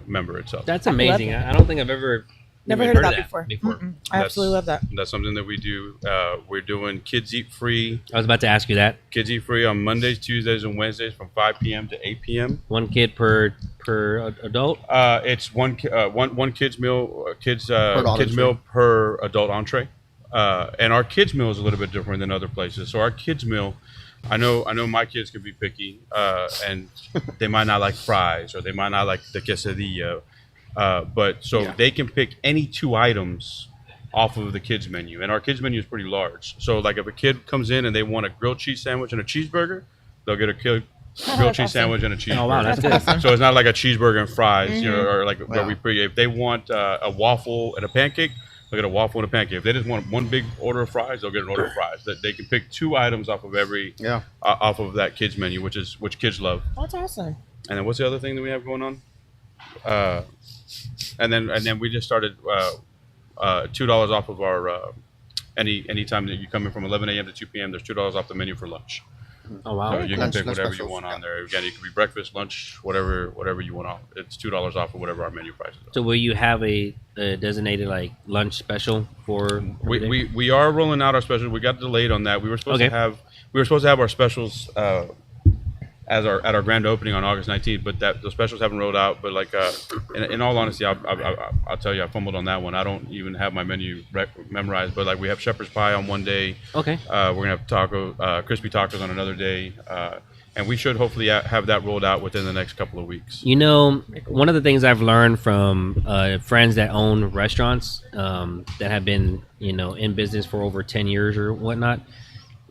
member itself. That's amazing. I don't think I've ever Never heard of that before. I That's- absolutely love that. That's something that we do. We're doing Kids Eat Free. I was about to ask you that. Kids Eat Free on Mondays, Tuesdays, and Wednesdays from 5 p.m. to 8 p.m. One kid per adult. It's one kids meal, kids meal per adult entree. And our kids meal is a little bit different than other places. So our kids meal, I know my kids can be picky, and they might not like fries or they might not like the quesadilla. But they can pick any 2 items off of the kids menu, and our kids menu is pretty large. So like if a kid comes in and they want a grilled cheese sandwich and a cheeseburger, they'll get a grilled cheese sandwich and a cheeseburger. Oh wow, that's good. So it's not like a cheeseburger and fries, you know, or like where if they want a waffle and a pancake, they'll get a waffle and a pancake. If they just want one big order of fries, they'll get an order of fries. That they can pick 2 items off of every off of that kids menu, which kids love. That's awesome. And then what's the other thing that we have going on? And then we just started $2 off of our any time that you come in from 11 a.m. to 2 p.m. There's $2 off the menu for lunch. Oh wow. So you can Lunch pick whatever you specials, want on there. Again, it could be breakfast, lunch, whatever you want off. It's $2 off of whatever our menu prices are. So will you have a designated like lunch special for? We are rolling out our specials. We got delayed on that. We were supposed Okay. to have our specials at our grand opening on August 19th, but the specials haven't rolled out. But like in all honesty, I'll tell you, I fumbled on that one. I don't even have my menu memorized. But like we have shepherd's pie on one day. Okay. We're gonna have crispy tacos on another day, and we should hopefully have that rolled out within the next couple of weeks. You know, one of the things I've learned from friends that own restaurants that have been, you know, in business for over 10 years or whatnot,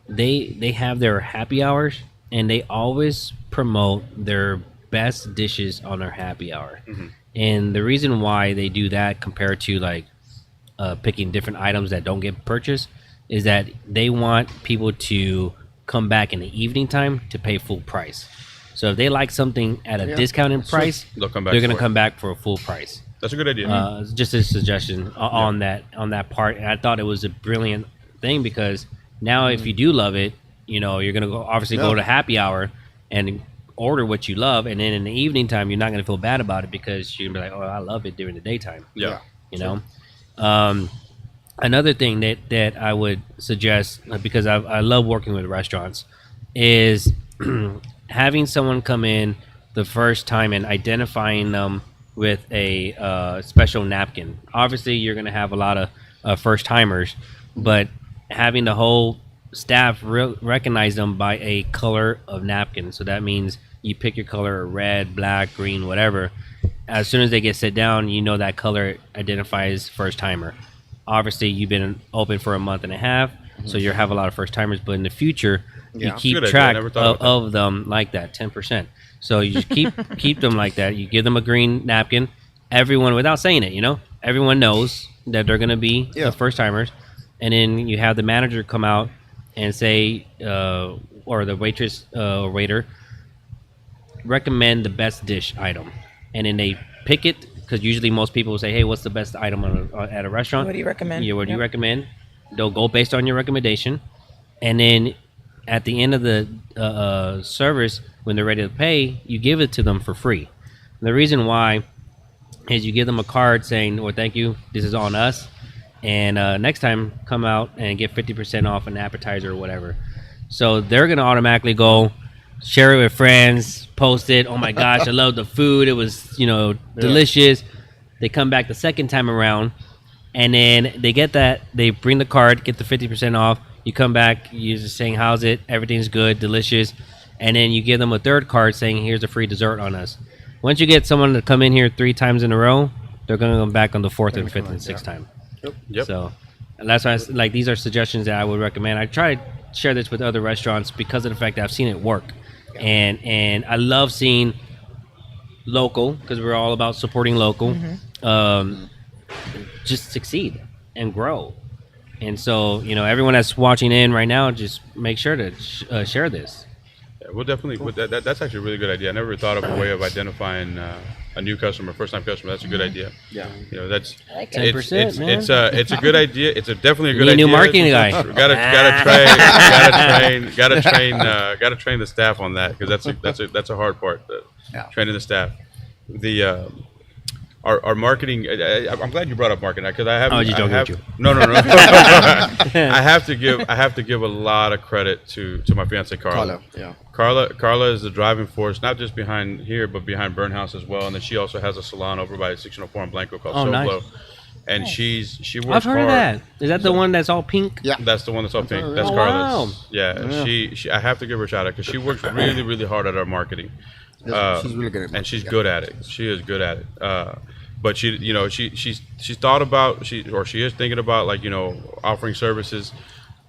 they have their happy hours and they always promote their best dishes on their happy hour. Mm-hmm. And the reason why they do that compared to like picking different items that don't get purchased is that they want people to come back in the evening time to pay full price. So if they like something at a discounted price, They'll come back they're going to for it. come back for a full price. That's a good idea. Just a suggestion on that part. And I thought it was a brilliant thing because now if you do love it, you know, you're going to obviously go to happy hour and order what you love. And then in the evening time, you're not going to feel bad about it because you're going to be like, oh, I love it during the daytime. Yeah. You know? Another thing that I would suggest, because I love working with restaurants, is having someone come in the first time and identifying them with a special napkin. Obviously, you're going to have a lot of first timers, but having the whole staff recognize them by a color of napkin. So that means you pick your color, red, black, green, whatever. As soon as they get sit down, you know that color identifies first timer. Obviously, you've been open for a month and a half, so you'll have a lot of first timers. But in the future, you keep track of them like that, 10%. So you just keep them like that. You give them a green napkin. Everyone, without saying it, you know, everyone knows that they're going to be the first timers. And then you have the manager come out and say, or the waitress or waiter, recommend the best dish item. And then they pick it. Because usually most people will say, hey, what's the best item at a restaurant? What do you recommend? Yeah, what do you recommend? They'll go based on your recommendation. And then at the end of the service, when they're ready to pay, you give it to them for free. And the reason why is you give them a card saying, well, thank you, this is on us. And next time, come out and get 50% off an appetizer or whatever. So they're going to automatically go share it with friends, post it. Oh my gosh, I love the food. It was, you know, delicious. They come back the second time around, and then they get that. They bring the card, get the 50% off. You come back, you're just saying, how's it? Everything's good, delicious. And then you give them a third card saying, here's a free dessert on us. Once you get someone to come in here 3 times in a row, they're going to come back on the 4th and 5th and 6th time. Yep. So and that's why these are suggestions that I would recommend. I try to share this with other restaurants because of the fact that I've seen it work. And I love seeing local, because we're all about supporting local, just succeed and grow. And so, you know, everyone that's watching in right now, just make sure to share this. Yeah, we'll definitely. That's actually a really good idea. I never thought of a way of identifying a new customer, first-time customer. That's a good idea. Yeah, you know, that's 10%, man. It's a good idea. It's definitely a good Need a idea. new marketing guy. Gotta train the staff on that, because that's a hard part. Training the staff. The our marketing. I'm glad you brought up marketing, because I have. Oh, you joking with you? No. I have to give a lot of credit to my fiance Karla. Karla is the driving force, not just behind here, but behind Burn House as well. And then she also has a salon over by 1604 in Blanco called Solo. Nice. And she works I've heard hard. of that. Is that the one that's all pink? Yeah. That's the one that's all pink. That's Oh, Karla's. wow. Yeah. She I have to give her a shout out, because she works really, really hard at our marketing. She's really good at it. And she's good at it. She is good at it. But she, you know, she's thought about, she is thinking about, like, you know, offering services.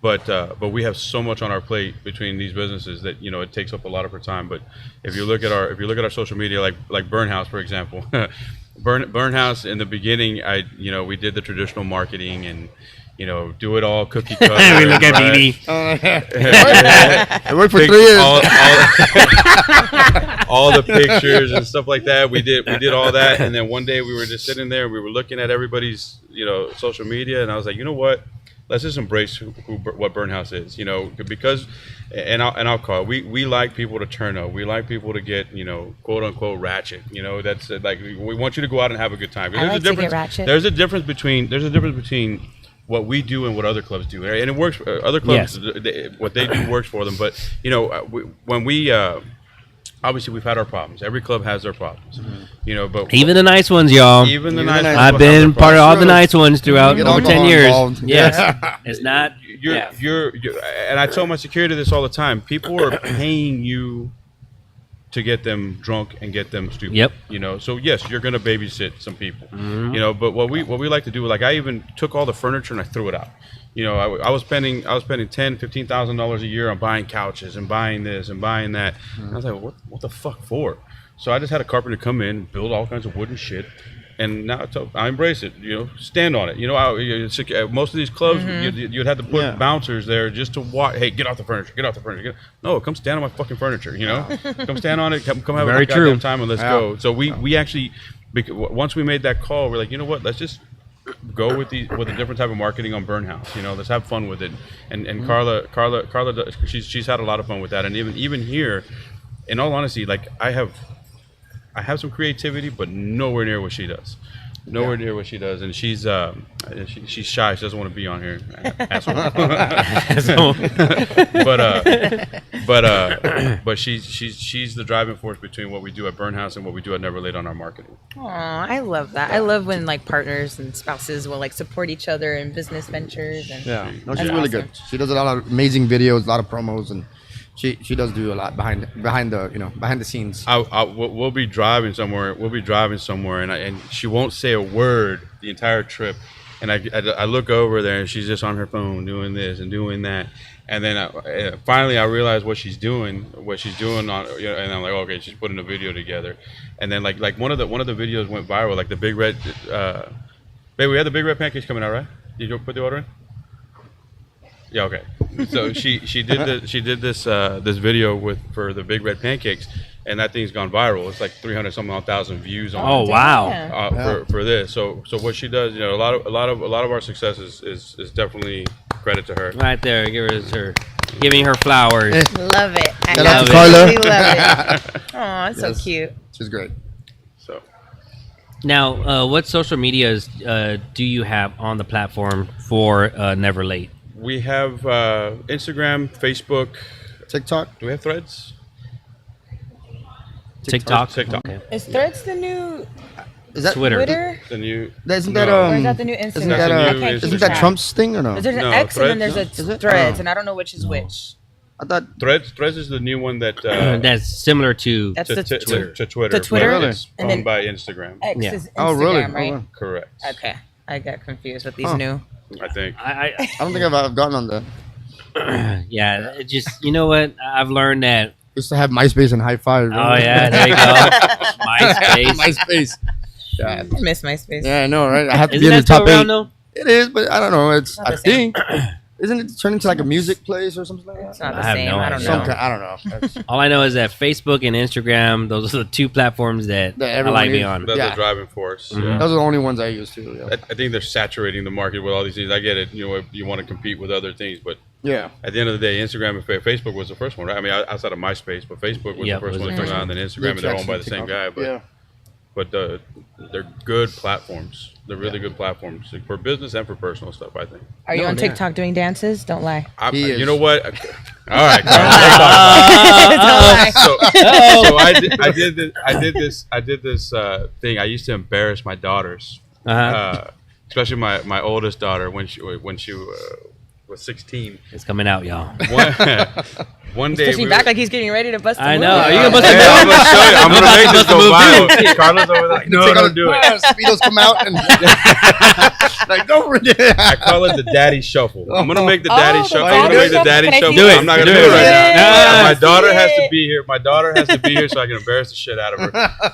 But we have so much on our plate between these businesses that, you know, it takes up a lot of her time. But if you look at our social media, like Burn House, for example, Burn House, in the beginning, we did the traditional marketing and, you know, do it all cookie cutter. We look at BB. It worked for 3 years. All the pictures and stuff like that. We did all that, and then one day we were just sitting there and we were looking at everybody's, you know, social media, and I was like, you know what? Let's just embrace what Burn House is, you know, because, and I'll call it, we like people to turn up. We like people to get, you know, quote unquote ratchet. You know, that's like, we want you to go out and have a good time. I like to get ratchet. There's a difference between what we do and what other clubs do, and it works. Other clubs, what they do works for them. But, you know, when we obviously we've had our problems. Every club has their problems, you know. But even the nice ones, y'all. Even the nice ones. I've been part of all the nice ones throughout over 10 years. Involved. Yes, it's not. You're, and I tell my security this all the time. People are paying you to get them drunk and get them stupid. Yep. You know, so yes, you're gonna babysit some people. You know, but what we like to do, like, I even took all the furniture and I threw it out. You know, I was spending $10,000-$15,000 a year on buying couches and buying this and buying that. And I was like, what the fuck for? So I just had a carpenter come in, build all kinds of wooden shit, And now I embrace it. Stand on it. Most of these clubs, you'd have to put bouncers there just to watch. Hey, get off the furniture. Get off the furniture. No, come stand on my fucking furniture. Come stand on it. Come have a goddamn time and let's go. So we actually, once we made that call, we're like, you know what? Let's just go with a different type of marketing on Burn House. Let's have fun with it. And Karla, she's had a lot of fun with that. And even here, in all honesty, like I have some creativity, but nowhere near what she does. Nowhere near what she does, and she's shy. She doesn't want to be on here, asshole. but she's the driving force between what we do at Burn House and what we do at Never Late on our marketing. Aw, I love that. I love when like partners and spouses will like support each other in business ventures. And no, she's really good. She does a lot of amazing videos, a lot of promos, and she does do a lot behind the scenes. We'll be driving somewhere. And she won't say a word the entire trip. And I look over there and she's just on her phone doing this and doing that. And then finally I realize what she's doing on, and I'm like, okay, she's putting a video together. And then like one of the videos went viral, like the Big Red. Babe, we had the Big Red pancakes coming out, right? Did you put the order in? Yeah, okay. So she did this video for the Big Red pancakes, and that thing's gone viral. It's like 300,000 views on. Oh wow! For this, so what she does, a lot of our success is definitely credit to her. Right there, giving her flowers. Love it. I love absolutely love it. Oh, it's so cute. She's great. So now, what social medias do you have on the platform for Never Late? We have Instagram, Facebook, TikTok. Do we have Threads? TikTok. Okay. Is Threads the new Is that Twitter? The new. Isn't that Or is that the new Instagram? Isn't that Trump's thing or no? There's an No, X and then Threads? there's a Threads, and I don't know which is which. I thought Threads is the new one that that's similar to That's to the Twitter. To Twitter. Twitter? But it's And then owned by Instagram. X Yeah. is Instagram, Oh, really? right? Oh, wow. Correct. Okay, I got confused with these new. I think. I I don't think I've gotten on that. yeah, it just what I've learned that. Used to have MySpace and High Five. Oh yeah, there you go. MySpace. MySpace. Yeah. I miss MySpace. Yeah, I know, right? I have to Isn't be in the that still top around 8. though? It is, but I don't know. It's Not I the same. think isn't it turning into like a music place or something like It's that? not the I have same. no I don't idea. know. I don't know. That's- All I know is that Facebook and Instagram, those are the two platforms that That I everyone like being uses. on. That's Yeah. the driving force. Mhm. Yeah. Those are the only ones I use too. Yeah. I think they're saturating the market with all these things. I get it. You want to compete with other things, but Yeah. at the end of the day, Instagram and Facebook was the first one, right? I mean, outside of MySpace, but Facebook was Yeah, the first was one the to come first out, one. and then Instagram, and they're owned by the same guy. But yeah. they're good platforms. They're really good platforms for business and for personal stuff, I think. Are you No, on yeah. TikTok doing dances? Don't lie. He is. You know what? All right, Karla, so I did this thing. I used to embarrass my daughters, especially my oldest daughter when she was 16. It's coming out, y'all. One day Pushing back like he's getting ready to bust a I move. know. Are you gonna bust Hey, a I'm move? gonna show you. I'm gonna make this bust a go move, viral. Carla's over there. No, don't do it. Speedos come out and like go for it. I call it the daddy shuffle. I'm gonna make the daddy the shuffle. I'm gonna make the daddy Can I shuffle. see it? I'm not gonna Do do it it. right now. Yeah. My daughter has to it. be here. My daughter has to be here so I can embarrass the shit out of her.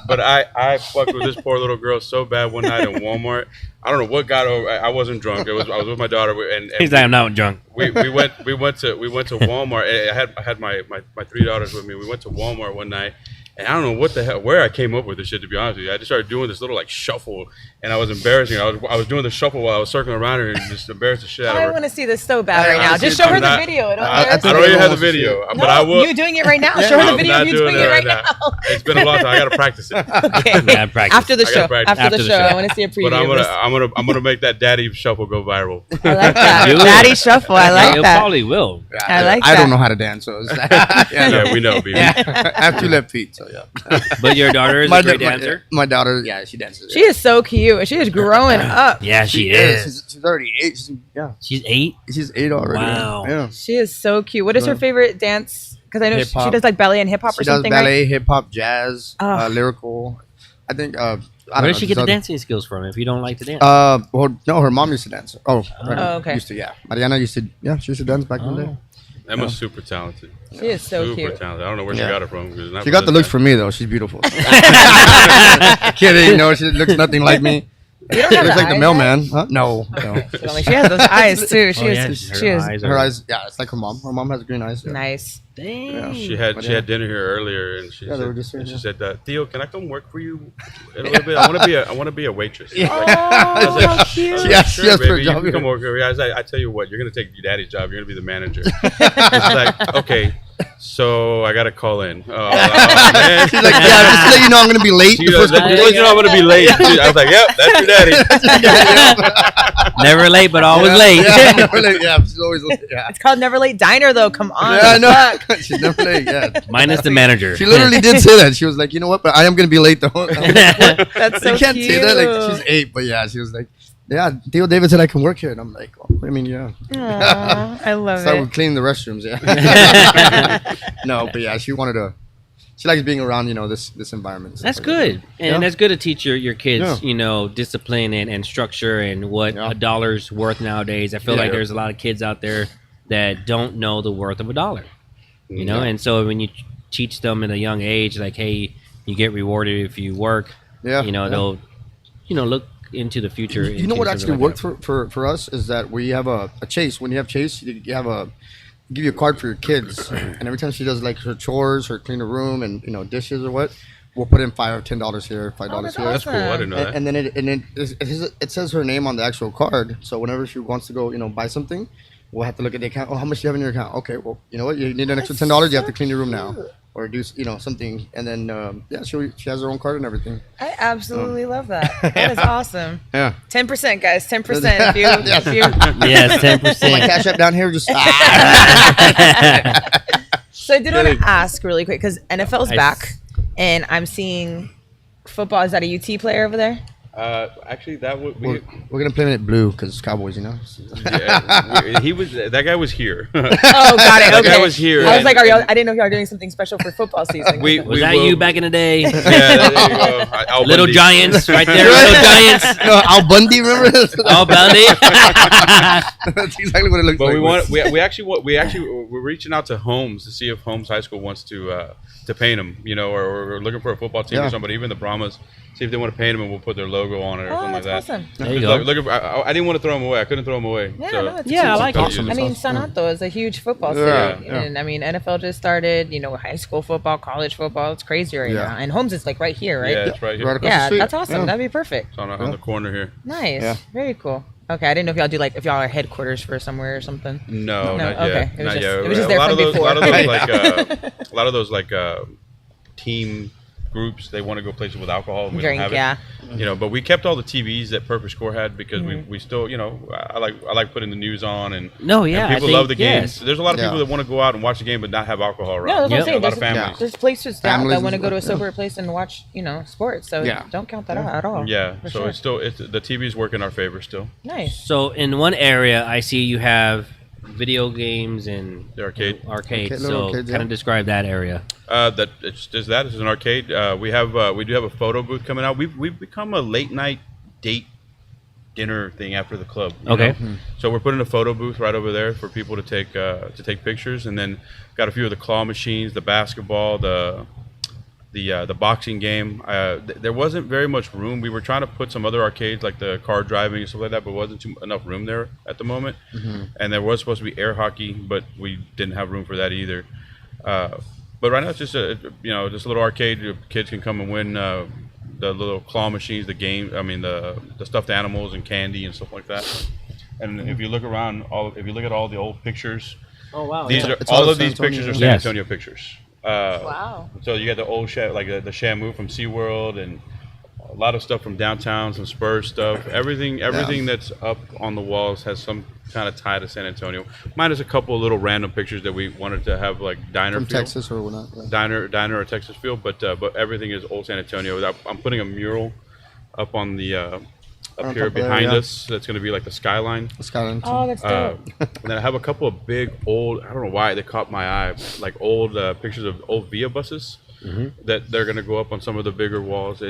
But I fucked with this poor little girl so bad one night in Walmart. I don't know what got over. I wasn't drunk. I was with my daughter, and He's like, I'm not drunk. we went to Walmart. I had my 3 daughters with me. We went to Walmart one night, and I don't know what the hell where I came up with this shit. To be honest with you, I just started doing this little like shuffle, and I was embarrassing her. I was doing the shuffle while I was circling around her and just embarrassed the shit out I of her. want to see this so bad right I now. honestly- Just show her I'm the not- video. It'll I embarrass I don't her. even have the wants to see video, No, but I will. you doing it right now. Show her the I'm video not of you doing doing it right now. It's been a long time. I gotta practice it. Okay. Yeah, practice. After the I gotta show. practice. After the show. I want to see a preview. But of I'm gonna make that daddy shuffle go viral. this. I like that. Do it. Daddy shuffle. I like it that. probably will. I like I that. don't know how to dance, so it's Yeah, we know, baby. I have 2 left feet, so yeah. But your daughter is a great dancer. My daughter, yeah, she dances. She is so cute. She is growing up. Yeah, she is. She's already 8. She's 8. She's 8 already. Wow. Yeah. She is so cute. What is her favorite dance? Because I know she Hip-hop. does like ballet and hip hop She or does something, ballet, hip hop, jazz, Oh. lyrical. I think. I don't Where know, does she get the just dancing skills from if you don't like to dance? well, no, her mom used to dance. Oh, right. Oh, okay. Used to, yeah. Mariana used to, she used to dance back in the day. Emma's super talented. She is so Super cute. talented. I don't know where she Yeah. got it from. 'cause it's not She got the really looks that. for me though. She's beautiful. Kidding. No, she looks nothing like me. You don't She have looks the like the eyes mailman. Huh? No. No. yet? So, like, she has those eyes too. She Oh, is. yeah, She is Her eyes, yeah, it's like her mom. Her mom has green eyes. Yeah. nice. Dang. She had dinner here earlier, and she Yeah, they were said, just here, and she yeah. said, Theo, can I come work for you in a little bit? I want to be a waitress. Yeah. Oh, I was like, how cute. She asked- sure, she asked for a baby, job you can here. come work here. I was like, I tell you what, you're gonna take your daddy's job. You're gonna be the manager. It's like, okay, so I gotta call in. Oh, man. She's like, yeah, just to let you know I'm gonna be late. She the goes, first couple just let days. you know I'm gonna be late. I was like, yep, that's your daddy. Never late, but always late. Yeah, never late. Yeah, she's always late. Yeah. It's called Never Late Diner though. Come on. Yeah, I know. She's never late. Yeah. Minus the manager. She literally did say that. She was like, you know what? But I am gonna be late though. That's so You can't cute. say that. Like she's 8, but yeah, she was like, yeah. Theo David said I can work here, and I'm like, oh, I mean, yeah. Aw, I love So I it. would clean the restrooms. Yeah. No, but yeah, she wanted to. She likes being around, this environment. That's good, and Yeah. that's good to teach your kids, Yeah. discipline and structure and what Yeah. a dollar's worth nowadays. I feel Yeah. like there's a lot of kids out there that don't know the worth of a dollar, Yeah. and so when you teach them at a young age, like, hey, you get rewarded if you work, Yeah. they'll, look into the future. You know what into actually something worked like for us is that we have a chase. When you have chase, you have give you a card for your kids, and every time she does like her chores, her clean her room, and dishes or what, we'll put in $5 or $10 here, $5 that's here. That's cool. I didn't know that. And then it says her name on the actual card. So whenever she wants to go, buy something, we'll have to look at the account. Oh, how much do you have in your account? Okay, well, you know what? You need an extra $10. You have to clean your room now, or do something. And then she has her own card and everything. I absolutely love that. That is awesome. Yeah. 10%, guys. 10%. If you that. Yes, My 10%. cash app down here just. So I did want to ask really quick because NFL's I back, and I'm seeing football. Is that a UT player over there? Actually, that would We're gonna play it blue because it's Cowboys, that guy was here. Oh, got it. That Okay. guy was here. I was like, I didn't know if y'all were doing something special for football season. Was that you back in the day? Yeah, there you go. Al Little Bundy. Giants, right there. Little Giants. No, Al Bundy, remember? Oh, Bundy. That's exactly what it looks But like. we're reaching out to Holmes to see if Holmes High School wants to paint him, or we're looking for a football team Yeah. or somebody, even the Brahmas, see if they want to paint him, and we'll put their logo on it or Oh, something like that's that. awesome. There you go. I didn't want to throw him away. I couldn't throw him away. Yeah, so no, it's Yeah, I like it. Awesome. I mean, San Antonio is a huge football city, Yeah. and I mean, NFL just started. High school football, college football. It's crazy right Yeah. now, and Holmes is like right here, right? Yeah, it's right here. Right across the Yeah, street. that's awesome. Yeah. That'd be perfect. It's on the corner here. Nice. Yeah. Very cool. Okay, I didn't know if y'all do if y'all are headquarters for somewhere or something. No, No, not okay. yet. It was Not just- yet. it was just a there lot from of those, before. a lot of those team groups, they want to go places with alcohol. And we Drink, don't have it. But we kept all the TVs that Purpose Score had because we still, I like putting the news on and No, yeah, and I people think, love the yes. games. There's a lot of people Yeah. that want to go out and watch the game but not have alcohol around. No, that's what I'm Yep. saying. A lot of There's, families. there's places that Families want to and go to a stuff, sober place and watch, sports. So Yeah. don't count that out at all. Yeah, For so sure. it's still the TVs work in our favor still. Nice. So in one area, I see you have video games and The arcade. Arcades. Little So arcades, kind yeah. of describe that area. It's an arcade. We do have a photo booth coming out. We've become a late night date dinner thing after the club. you Okay. know? So we're putting a photo booth right over there for people to take pictures, and then got a few of the claw machines, the basketball, the boxing game. There wasn't very much room. We were trying to put some other arcades like the car driving and stuff like that, but wasn't enough room there at the moment. And there was supposed to be air hockey, but we didn't have room for that either. But right now it's just just a little arcade. Kids can come and win the little claw machines, the stuffed animals and candy and stuff like that. And if you look around, if you look at all the old pictures, Oh wow! these are It's all all of San these pictures are Antonio. San Yes. Antonio pictures. Wow. So you got the old the Shamu from SeaWorld and a lot of stuff from downtown, some Spurs stuff. Everything that's up on the walls has some kind of tie to San Antonio. Minus a couple of little random pictures that we wanted to have like diner From feel. Texas or whatnot. Yeah. Diner or Texas feel, but everything is old San Antonio. I'm putting a mural up on the up On here top there, behind yeah. us. That's going to be like the skyline. The Skyline. Oh, that's dope. And then I have a couple of big old, I don't know why they caught my eye, like old pictures of old Via buses that they're going to go up on some of the bigger walls.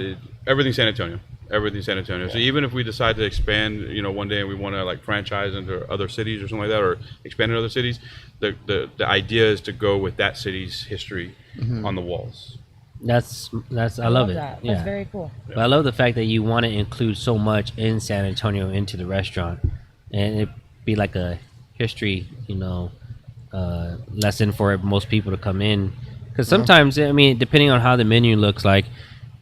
Everything San Antonio. Everything San Antonio. So even if we decide to expand, one day and we want to like franchise into other cities or something like that, or expand in other cities, the idea is to go with that city's history on the walls. That's I love it. That. Yeah. That's very cool. But I love the fact that you want to include so much in San Antonio into the restaurant, and it be like a history, lesson for most people to come in. Because sometimes, I mean, depending on how the menu looks like,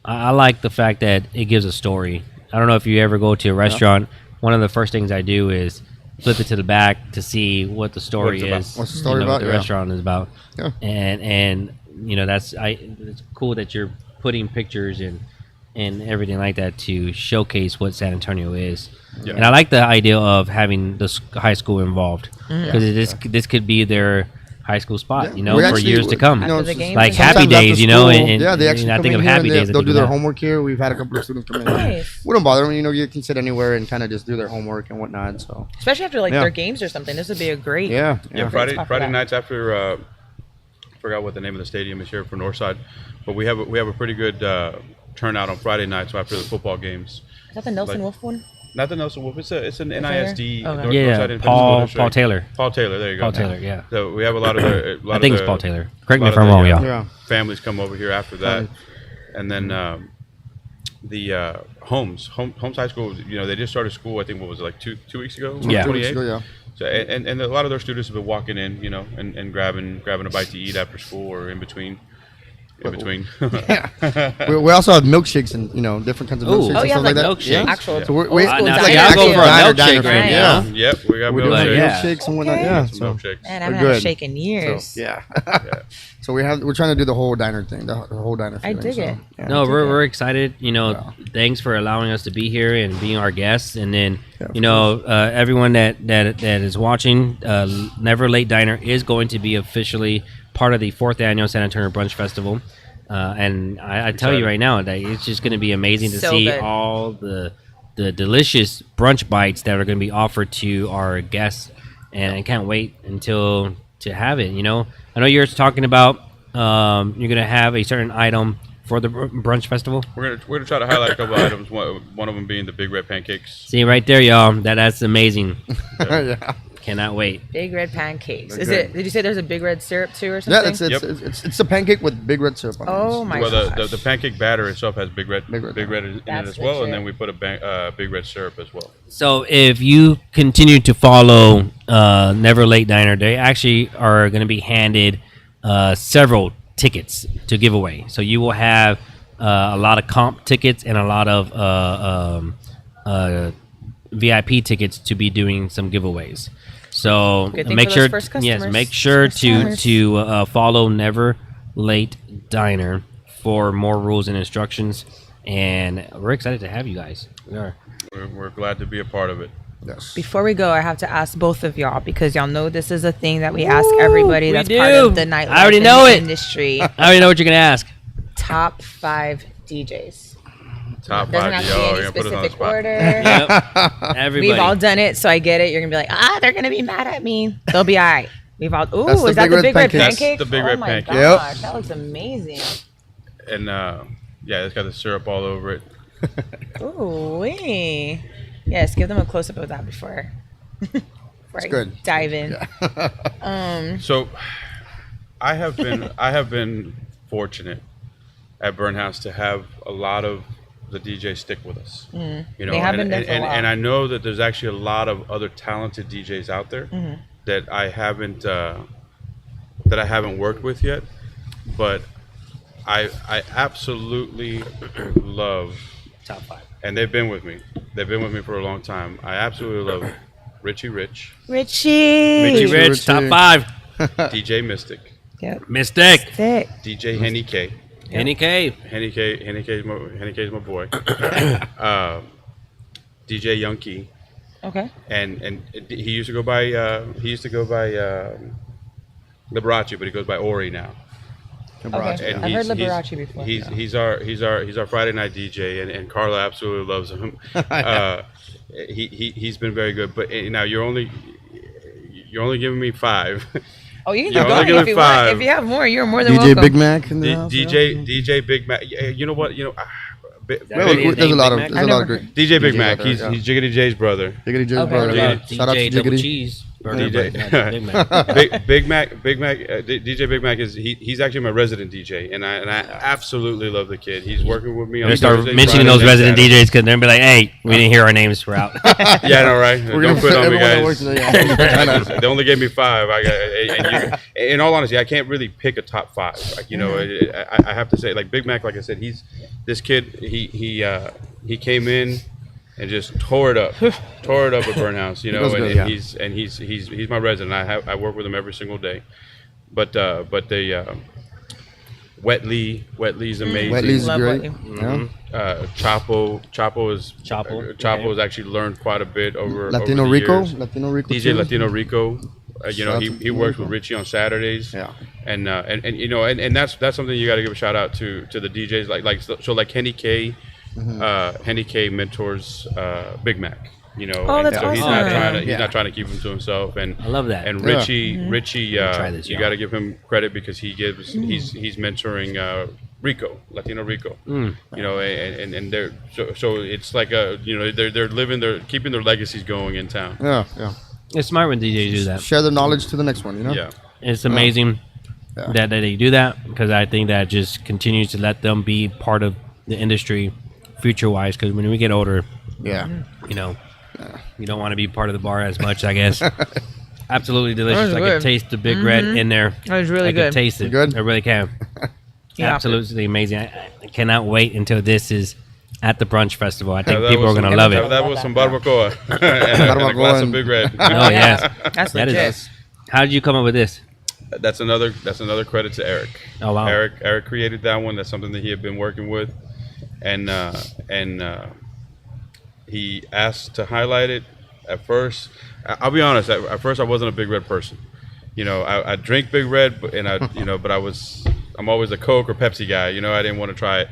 I like the fact that it gives a story. I don't know if you ever go to a restaurant. One of the first things I do is flip it to the back to see what the story is. What's the story what about? the Yeah. restaurant is about. Yeah. And it's cool that you're putting pictures and everything like that to showcase what San Antonio is. Yeah. And I like the idea of having the high school involved, because this could be their high school spot, We for actually- years to come. After the game, Like sometimes Happy after Days, school, and yeah, they actually I come think in of here Happy and Days. they'll that do they their that. homework here. We've had a couple of students come in. Nice. We don't bother them. You can sit anywhere and kind of just do their homework and whatnot. So Especially after Yeah. their games or something. This would be a great. yeah. Friday spot for that. nights after I forgot what the name of the stadium is here for Northside, but we have a pretty good turnout on Friday nights after the football games. Is that the Nelson Like- Wolf one? Not the Nelson Wolf. It's an there? NISD. Okay. Northside Yeah, Independent Paul School District. Taylor. Paul Taylor. There you go. Paul Taylor, yeah. So we have a lot of the. I think it's Paul Taylor. Correct a me lot if of I'm the, wrong, y'all. Yeah. Families come over here after that, and then the Holmes High School. They just started school. I think what was it, like two weeks ago? Yeah. 2 weeks 28? ago, yeah. So and a lot of their students have been walking in, and grabbing a bite to eat after school or in between. We also have milkshakes and different kinds of Ooh. milkshakes Oh, and you have stuff like that. milkshakes. Yeah. Actual. So old we school now, diner see, I'll go feel. for a diner milkshake feel. right Yeah. now. Yep, we got We do milkshakes. yeah. milkshakes and whatnot. Yeah. Some So, milkshakes. Man, I We're haven't had a good. shake in years. so yeah. So we're trying to do the whole diner thing, the whole diner. I feeling, dig so, it. yeah. No, we're excited. Thanks for allowing us to be here and being our guests. And then, everyone that is watching, Never Late Diner is going to be officially part of the 4th Annual San Antonio Brunch Festival. And I tell you right now that it's just going to be amazing to So see good. all the delicious brunch bites that are going to be offered to our guests. And I can't wait until to have it. I know you're talking about you're going to have a certain item for the brunch festival. We're gonna try to highlight a couple items. One of them being the big red pancakes. See right there, y'all. That's amazing. Yeah. Cannot wait. Big red pancakes. They're Is good. it? Did you say there's a big red syrup too or Yeah, something? it's a pancake with big red syrup on it. Oh my Well, gosh. the pancake batter itself has big red Big red. in it That's as well, and legit. then we put a big red syrup as well. So if you continue to follow Never Late Diner, they actually are going to be handed several tickets to give away. So you will have a lot of comp tickets and a lot of VIP tickets to be doing some giveaways. So Good thing make for sure, those first yes, customers. make sure First to timers. follow Never Late Diner for more rules and instructions. And we're excited to have you guys. We are. We're glad to be a part of it. Yes. Before we go, I have to ask both of y'all because y'all know this is a thing that we ask everybody we that's do. part of the nightlife I already in know the it. industry. I already know what you're going to ask. Top 5 DJs. Top Doesn't 5. have to Yo, be you're any gonna put us on the specific spot. order. Yep. Everybody. We've all done it, so I get it. You're gonna be like, they're gonna be mad at me. They'll be all right. We've all. Ooh, That's the is that big the red big red pancakes. pancake? That's the big oh red my pancake. gosh, that looks amazing. And yeah, it's got the syrup all over it. Ooh wee. Yes, give them a close up of that before. I good. dive in. So, I have been fortunate at Burn House to have a lot of the DJs stick with us. They have been there for a while. and I know that there's actually a lot of other talented DJs out there that I haven't worked with yet, but I absolutely love, Top 5. and they've been with me. They've been with me for a long time. I absolutely love Richie Rich, Richie. Richie Rich, top 5. DJ Mystic, Yep. Mystic. Sick. DJ Henny K. Henny K. Henny K's my boy. DJ Young Key, Okay. and he used to go by Liberace, but he goes by Ori now. Okay. And I've heard Liberace before. He's our Friday night DJ, and Karla absolutely loves him. He's been very good, but now you're only giving me 5. Oh, you can You're keep only going if giving you want. 5. If you have more, you're more than DJ welcome. Big Mac in the house. DJ Big Mac. You know what? There's a lot of great. DJ Big Mac. DJs He's out there, Jiggity J's brother. Jiggity J's Okay. brother. DJ Shout out to Double Jiggity. Cheese. DJ Big Mac, DJ Big Mac is he's actually my resident DJ, and I absolutely love the kid. He's working with me. We on start Thursday, mentioning Friday, those resident Saturday. DJs because they're gonna be like, "Hey, we didn't hear our names. We're out." Yeah, I know, right? Don't quit on me, everyone that works guys. there, They only gave me 5. In all honesty, I can't really pick a top 5. Like, you know, I have to say, like Big Mac, like I said, this kid. He came in and just tore it up at Burnhouse. You know, he's my resident. I work with him every single day. But the Wetly's amazing. Wetly's Love great. Wetly. Yeah. Chapo has actually learned quite a bit over Latino over the Rico. years. Latino Rico. DJ too. Latino Rico. You know, Shout out he to works Rico. with Richie on Saturdays. Yeah. And you know, and that's something you got to give a shout out to the DJs like Henny K. Henny K mentors Big Mac. You know, Oh, that's so he's not awesome. trying to keep him to himself. And I love that. And Yeah. Richie, try this, you y'all. got to give him credit because he's mentoring Rico, Latino Rico. You know, and they're so it's like they're keeping their legacies going in town. Yeah. Yeah. It's smart when DJs do that. Share the knowledge to the next one. You know. Yeah. It's amazing Yeah. that they do that because I think that just continues to let them be part of the industry future-wise. Because when we get older, Yeah. you know, you don't want to be part of the bar as much, I guess. Absolutely delicious. That I was can good. taste the Big Red in there. That was really I good. can taste it. Good? I really can. Yeah. Absolutely amazing. I cannot wait until this is at the brunch festival. I think That people are was going to some- love it. That was some barbacoa and a glass of Big Red. Oh, yes. That's That legit. is. How did you come up with this? That's another credit to Eric. Oh, wow. Eric created that one. That's something that he had been working with, and he asked to highlight it. At first, I'll be honest. At first, I wasn't a Big Red person. You know, I drink Big Red, but I'm always a Coke or Pepsi guy. You know, I didn't want to try it,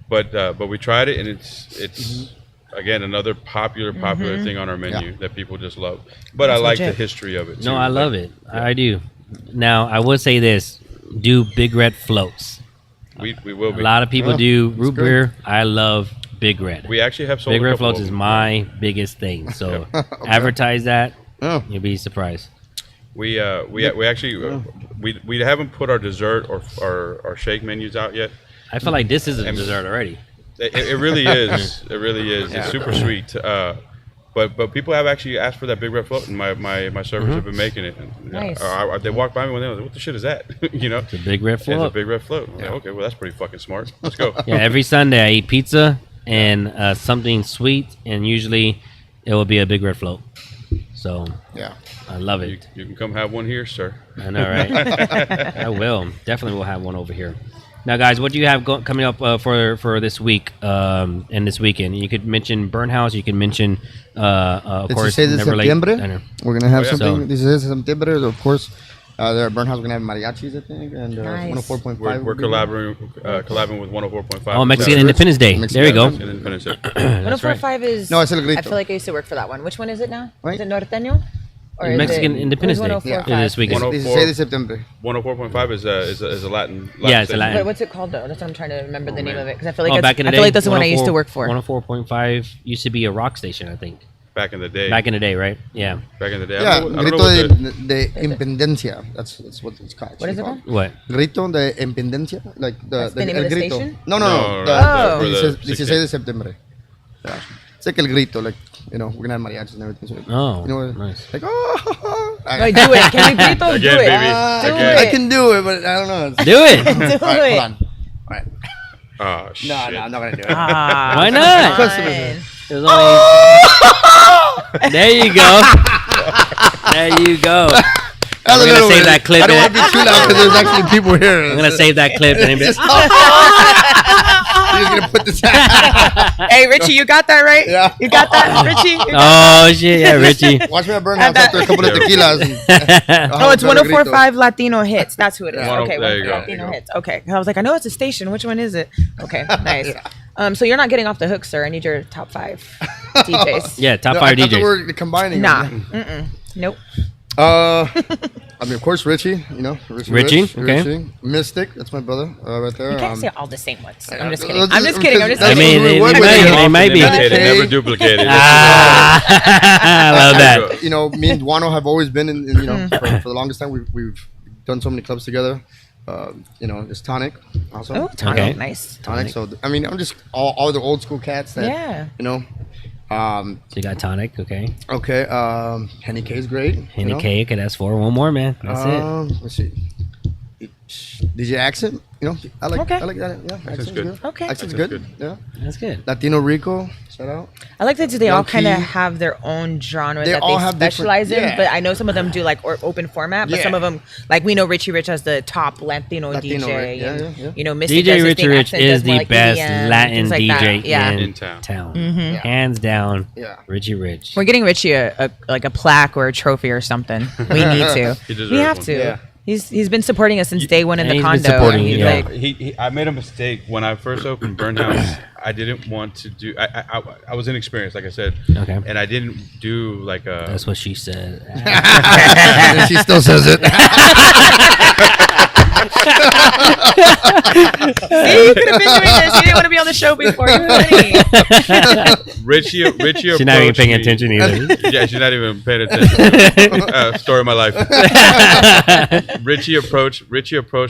but we tried it, and it's again another popular thing on our menu that people just love. But That's I like legit. the history of it. No, too. I love it. I do. Now, I would say this. Do Big Red floats. We will be. A lot of people Yeah, do that's root good. beer. I love Big Red. We actually have sold Big a Red couple floats of is them. my biggest thing. So advertise that. Oh. You'll be surprised. We actually we haven't put our dessert or our shake menus out yet. I feel like this is a dessert already. It really is. It really is. It's super sweet. But people have actually asked for that Big Red float, and my servers have been making it. And, Nice. they walk by me when they're like, "What the shit is that?" You know, It's a Big Red it's a float. Big Red float. I'm like, okay, well that's pretty fucking smart. Let's go. Yeah, every Sunday I eat pizza and something sweet, and usually it will be a Big Red float. So Yeah. I love it. You can come have one here, sir. I know, right? I will. Definitely will have one over here. Now, guys, what do you have coming up for this week and this weekend? You could mention Burnhouse. You can mention, of It's course, 16 de Never Late septiembre. Dinner. We're gonna have Oh, yeah. something. So- This is September, of course. There at Burnhouse, we're gonna have mariachis, I think, and Nice. 104.5. We're collabing with 104.5. Oh, Mexican Independence Day. Mexican There you go. Mexican Independence Day. That's right. 104.5 is. No, it's El Grito. I feel like I used to work for that one. Which one is it now? Right. Is it Norteño? Or is Mexican it, Independence Day. who's 104.5? Yeah, this weekend. 16 de septiembre. 104.5 is a Latin. Yeah, it's a station. Latin. Wait, what's it called though? That's what I'm trying to remember the name man. of it because I feel like Oh, back in the I day, feel like that's the one I used to work for. 104.5 used to be a rock station, I think. Back in the day. Back in the day, right? Yeah. Back in the day. Yeah, I don't know Grito what de Independencia. That's what it's called. What is it called? What? Grito de Independencia, like That's the name El of the Grito. station? No. No, The, Oh. for the 16 de septiembre. Yeah. It's like El Grito, like, you know, we're gonna have mariachis and everything. So, Oh, you know, nice. like, oh, Wait, do it. Can we grito? Again, do it. baby. Do Again. I it. can do it, but I don't know. It's- Do it. Do All right, it. hold on. All right. Oh shit. No, I'm not gonna do it. Ah, Why not? fine. There's only... There you go. There you go. That's We're a gonna little save weird. that clip. I don't want to be too loud because there's actually people here. I'm gonna save that clip. And You're just gonna put this. Hey, Richie, you got that right? Yeah. You got that, Richie? You got Oh shit! Yeah, Richie. Watch me at Burnhouse after a couple of tequilas. Oh, it's 104.5 Latino hits. That's who it is. Yeah. Okay, There you go. Latino hits. Okay. I was like, I know it's a station. Which one is it? Okay, nice. So you're not getting off the hook, sir. I need your top 5 DJs. Yeah, top No, 5 I thought DJs. we're combining. Nah. them. Nope. I mean, of course, Richie. You know, Richie, Rich, okay. Richie. Mystic, that's my brother right there. You can't say all the same ones. I'm just kidding. let's I'm just kidding. I'm just that's I kidding. mean, what they we're might be. Imitated, never duplicated. I love that. You know, me and Duano have always been in you know, for the longest time. We've done so many clubs together. You know, it's Tonic also. Oh, Tonic, Okay. nice. Tonic. So I mean, I'm just all the old school cats that Yeah. you know. So you got Tonic, okay. Okay. Henny K is great. Henny K, okay, that's 4. One more, man. That's it. Let's see. DJ Accent, you know, I like that. Yeah, Accent's good. Okay. Accent's Accent's good. good. Yeah. That's good. Latino Rico, shout out. I like that they all Young kind of Key. have their own genre They that all they have different- specialize in. yeah. But I know some of them do like open format. But some Yeah. of them, like we know Richie Rich as the top Latino Latino, DJ. right? Yeah, and, yeah. You know, Mystic DJ does his Richie thing, Rich Accent is does more the like best EDM, Latin things like that. DJ Yeah. in In town. town. Mm-hmm. Hands down, Yeah. Richie Rich. We're getting Richie a plaque or a trophy or something. We need to. He deserves We have one. to. Yeah. He's been supporting us since day one in and the he's been condo. supporting He's you, yeah. like, I made a mistake when I first opened Burn House. I didn't want to do. I was inexperienced, like I said. Okay. And I didn't do like a. That's what she said. She still says it. see, you could have been doing this. You didn't want to be on the show before. You were ready. Richie She's not even approached paying me. attention either. Yeah, she's not even paying attention. Story of my life. Richie approached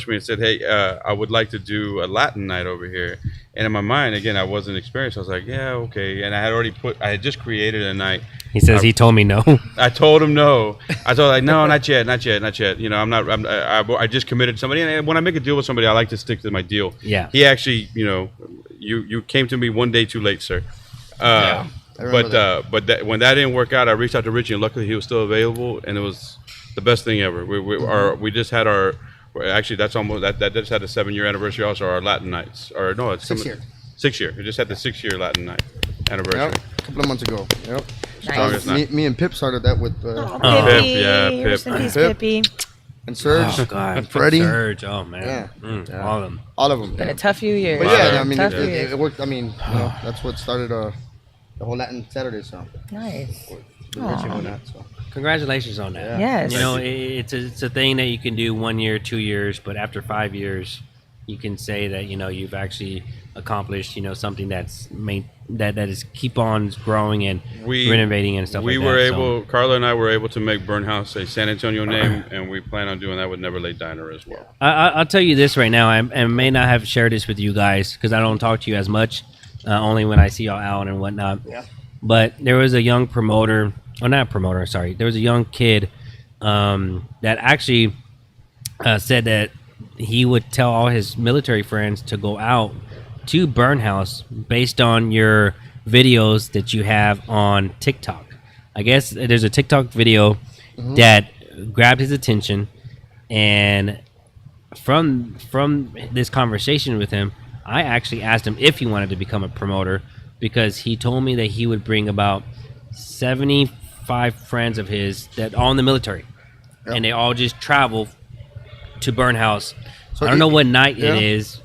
me and said, "Hey, I would like to do a Latin night over here." And in my mind, again, I wasn't experienced. I was like, "Yeah, okay." And I had just created a night. He says he told me no. I told him no. I told him, like, no, not yet. You know, I just committed to somebody. And when I make a deal with somebody, I like to stick to my deal. Yeah. He actually, you know, you came to me one day too late, sir. I remember But when that didn't work out, I reached out to Richie, and luckily he was still available, and it was the best thing ever. We just had our actually that just had the 7-year anniversary. Also, our Latin nights, or no, it's 6 year. 6 year. We just had the 6-year Latin night anniversary. Yep. A couple of months ago. Yep. Strongest night. Me and Pip started that with Oh, Pip, Pippi. yeah, Rest in Pip. peace, Pip. Pippi. and Serge Oh God, and Freddie. Serge, oh man, Yeah. all of them. All of them. Been Yeah. a tough few years. But yeah, I mean, Tough it, few it, years. it worked. I mean, you know, that's what started the whole Latin Saturday. So Nice. the Richie and that. So Congratulations on that. Yes. You know, it's a thing that you can do 1 year, 2 years, but after 5 years, you can say that you know you've actually accomplished something that is keep on growing and renovating and stuff. We like were that, able, Karla and I were able to make Burn House a San Antonio name, and we plan on doing that with Never Late Diner as well. I'll tell you this right now. I may not have shared this with you guys because I don't talk to you as much, only when I see y'all out and whatnot. Yeah. But there was a young promoter, or not promoter, sorry. There was a young kid that actually said that he would tell all his military friends to go out to Burn House based on your videos that you have on TikTok. I guess there's a TikTok video that grabbed his attention, and from this conversation with him, I actually asked him if he wanted to become a promoter, because he told me that he would bring about 75 friends of his that all in the military, and they all just travel to Burn House. So I don't know what night yeah. it is.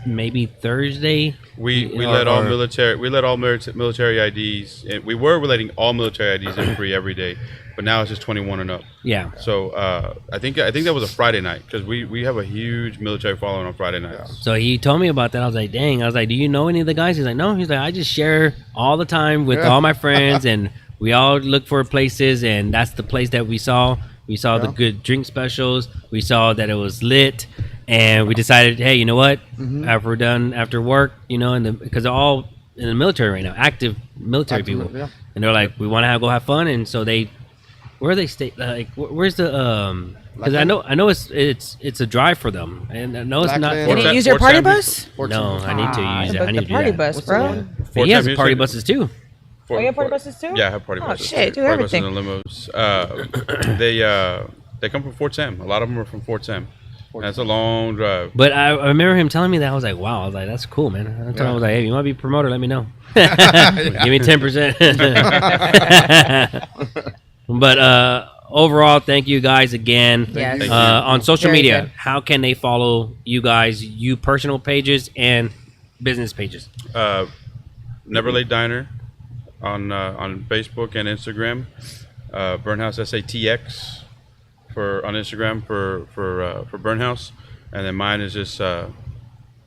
Maybe Thursday. We let all military IDs, and we were letting all military IDs in free every day, but now it's just 21 and up. Yeah. So I think that was a Friday night, because we have a huge military following on Friday nights. So he told me about that. I was like, dang. I was like, do you know any of the guys? He's like, no. He's like, I just share all the time with all my friends, and we all look for places, and that's the place that we saw. We saw the good drink specials. We saw that it was lit, and we decided, hey, you know what? After we're done after work, because they're all in the military right now, active military people, yeah. and they're like, we want to go have fun, and so where they stay? Like, where's the Because I know it's a drive for them, and I know it's not. Blackland. They didn't use your party bus? No, I need to use it. Book I need the to do party that. bus, bro. But he has Fort party Sam buses too. Oh, you have party buses too? Yeah, I have party Oh, buses. shit, do Party everything. buses and limos. They come from Fort Sam. A lot of them are from Fort Sam. That's a long drive. But I remember him telling me that. I was like, wow. I was like, that's cool, man. I told him, I was like, hey, you want to be a promoter? Let me know. Give me 10%. But overall, thank you guys again. Yes. Thank you. On social Very media, good. how can they follow you guys? You personal pages and business pages. Never Late Diner on Facebook and Instagram. Burn House SATX on Instagram for Burn House, and then mine is just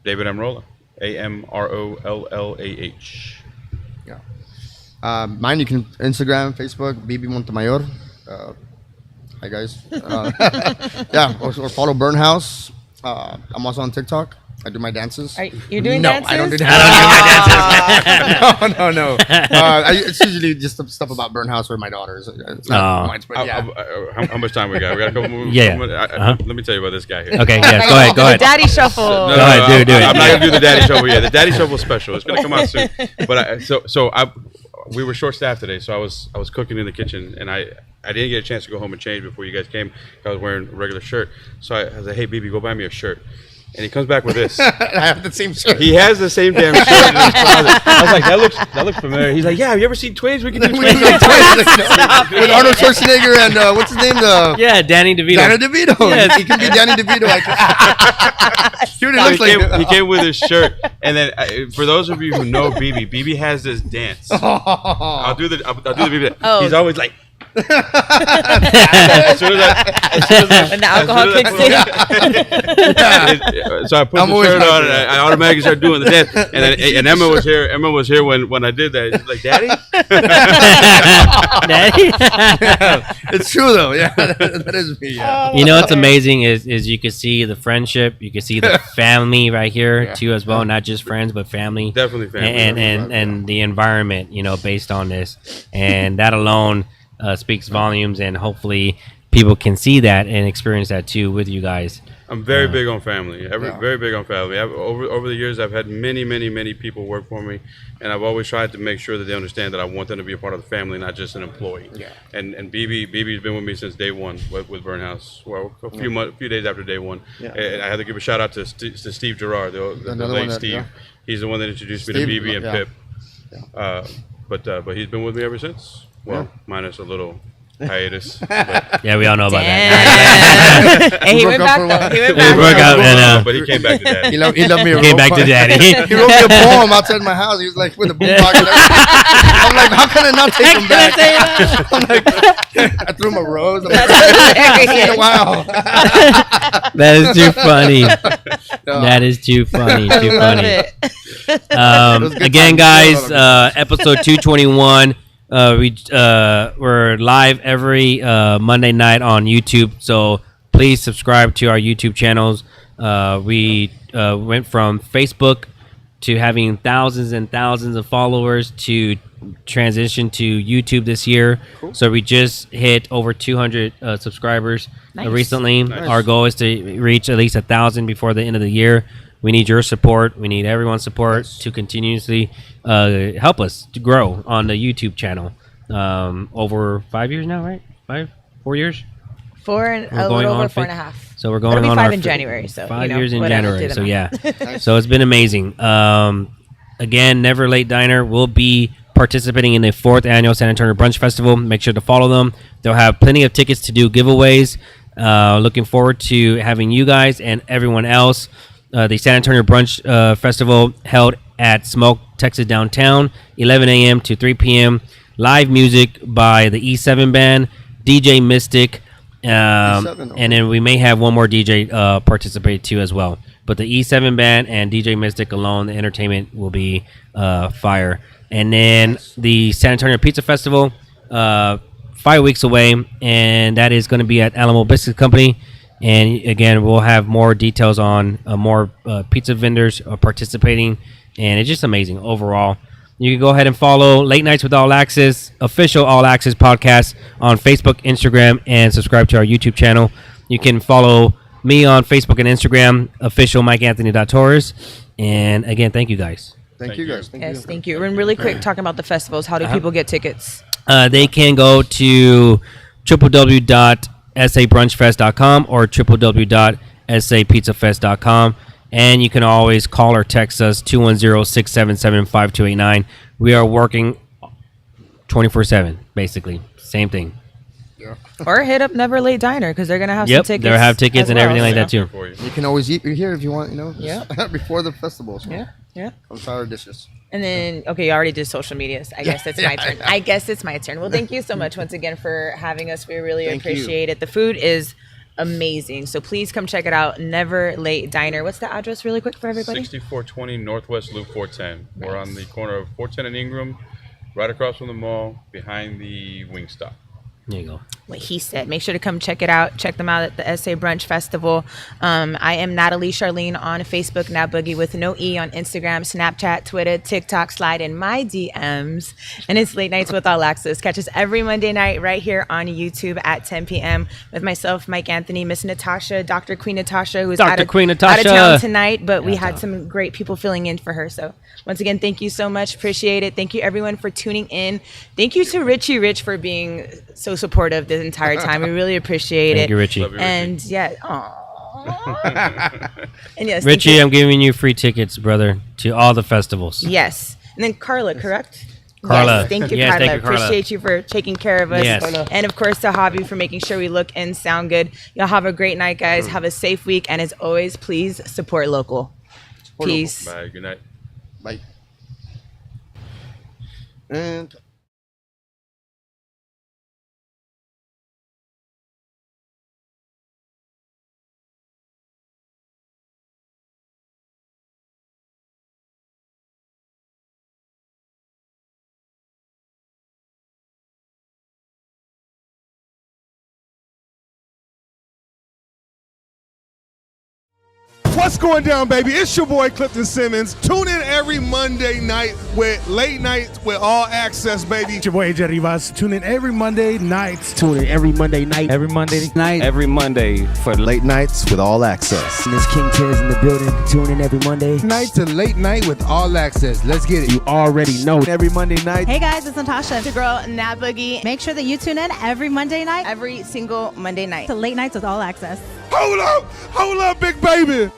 David Amrolla, AMROLLAH. Yeah. Mine you can Instagram, Facebook, BB Montemayor. Hi guys. Yeah, or follow Burn House. I'm also on TikTok. I do my dances. You're doing no, dances? I don't do dances. No. It's usually just stuff about Burn House or my daughters. It's not mine, but yeah. How much time we got? We got a couple more. Yeah. Let me tell you about this guy here. Okay, yeah, go ahead. The daddy shuffle. No, Go ahead, do it. I'm not gonna do the daddy shuffle yet. The daddy shuffle special. It's gonna come out soon. But we were short staffed today, so I was cooking in the kitchen, and I didn't get a chance to go home and change before you guys came. I was wearing a regular shirt, so I was like, "Hey, BB, go buy me a shirt." And he comes back with this. I have the same shirt. He has the same damn shirt in his closet. I was like, that looks familiar. He's like, yeah, have you ever seen Twins? We can do Twins. With Arnold Schwarzenegger and what's his name? Yeah, Danny DeVito. Danny DeVito. Yes. He can be Danny DeVito. He came with his shirt, and then for those of you who know BB has this dance. I'll do the BB. Oh. He's always like. When the alcohol kicks in. So I put the shirt on, and I automatically started doing the dance. And Emma was here. Emma was here when I did that. She's like, "Daddy." Daddy. It's true though. Yeah, that is me. Yeah. You know what's amazing is you can see the friendship, you can see the family right here too as well, not just friends but family. Definitely family. And the environment, based on this, and that alone speaks volumes, and hopefully people can see that and experience that too with you guys. I'm very big on family. Very big on family. Over the years, I've had many people work for me, and I've always tried to make sure that they understand that I want them to be a part of the family, not just an employee. Yeah. And BB's been with me since day one with Burn House. Well, a few days after day one. Yeah. And I had to give a shout out to Steve Gerard, the late Steve. Yeah. He's the one that introduced me to BB and Pip. Yeah. But he's been with me ever since. Well, minus a little hiatus. Yeah, we all know about that. And he went back though. He went back. But he came back to daddy. He loved me. He came back to daddy. He wrote me a poem outside my house. He was like with a boombox. I'm like, how can I not take him back? I'm like, I threw him a rose. I'm like, wow. That is too funny. That is too funny. Too funny. Again, guys, episode 221. We're live every Monday night on YouTube, so please subscribe to our YouTube channels. We went from Facebook to having thousands and thousands of followers to transition to YouTube this year. Cool. So we just hit over 200 subscribers recently. Nice. Our goal is to reach at least 1,000 before the end of the year. We need your support. We need everyone's support to continuously help us to grow on the YouTube channel. Over 5 years now, right? 4 years? 4 and a little over 4.5. So we're going on 5 in January. So 5 years in January. So yeah. So it's been amazing. Again, Never Late Diner will be participating in the 4th annual San Antonio Brunch Festival. Make sure to follow them. They'll have plenty of tickets to do giveaways. Looking forward to having you guys and everyone else. The San Antonio Brunch Festival held at Smoke, Texas downtown, 11 a.m. to 3 p.m. Live music by the E7 band, DJ Mystic, and then we may have one more DJ participate too as well. But the E7 band and DJ Mystic alone, the entertainment will be fire. And then the San Antonio Pizza Festival, 5 weeks away, and that is going to be at Alamo Biscuit Company. And again, we'll have more details on more pizza vendors participating, and it's just amazing overall. You can go ahead and follow Late Nights with All Access, official All Access podcast on Facebook, Instagram, and subscribe to our YouTube channel. You can follow me on Facebook and Instagram, official MikeAnthony.Torres. And again, thank you guys. Thank you guys. Thank you. And really quick, talking about the festivals, how do people get tickets? They can go to www.sabrunchfest.com or www.sapizzafest.com. And you can always call or text us 210-677-5289. We are working 24/7, basically. Same thing. Yeah. Or hit up Never Late Diner because they're going to have some tickets. They'll have tickets and everything like that too. You can always eat here if you want, before the festival. So. Yeah. Come try our dishes. And then, okay, you already did social medias. I guess it's my turn. I guess it's my turn. Well, thank you so much once again for having us. We really appreciate it. The food is amazing. So please come check it out. Never Late Diner. What's the address really quick for everybody? 6420 Northwest Loop 410. We're on the corner of 410 and Ingram, right across from the mall, behind the Wingstop. There you go. What he said. Make sure to come check it out. Check them out at the SA Brunch Festival. I am Natalie Charlene on Facebook, Boogie with no E on Instagram, Snapchat, Twitter, TikTok. Slide in my DMs. And it's Late Nights with All Access. Catch us every Monday night right here on YouTube at 10 p.m. with myself, MikeAnthony, Miss Natasha, Dr. Queen Natasha, who's out of town tonight, but we had some great people filling in for her. So once again, thank you so much. Appreciate it. Thank you everyone for tuning in. Thank you to Richie Rich for being so supportive the entire time. We really appreciate it. Thank you, Richie. Love you, Richie. And yeah, aww. And yes, Richie, I'm giving you free tickets, brother, to all the festivals. yes. And then Karla, correct? Carla. Yes, thank you, Yes, Karla. thank you, Carla. Appreciate you for taking care of us. Yes. And of course, to Hobby for making sure we look and sound good. Y'all have a great night, guys. Have a safe week. And as always, please support local. Peace. Bye. Good night. Bye. And What's going down, baby? It's your boy Clifton Simmons. Tune in every Monday night with Late Nights with All Access, baby. It's your boy AJ Rivas. Tune in every Monday night. Tune in every Monday night. Every Monday night. Every Monday for Late Nights with All Access. And this King Tears in the building. Tune in every Monday. Night to Late Night with All Access. Let's get it. You already know. Every Monday night. Hey guys, it's Natasha. It's your girl, Boogie. Make sure that you tune in every Monday night, every single Monday night to Late Nights with All Access. Hold up, big baby.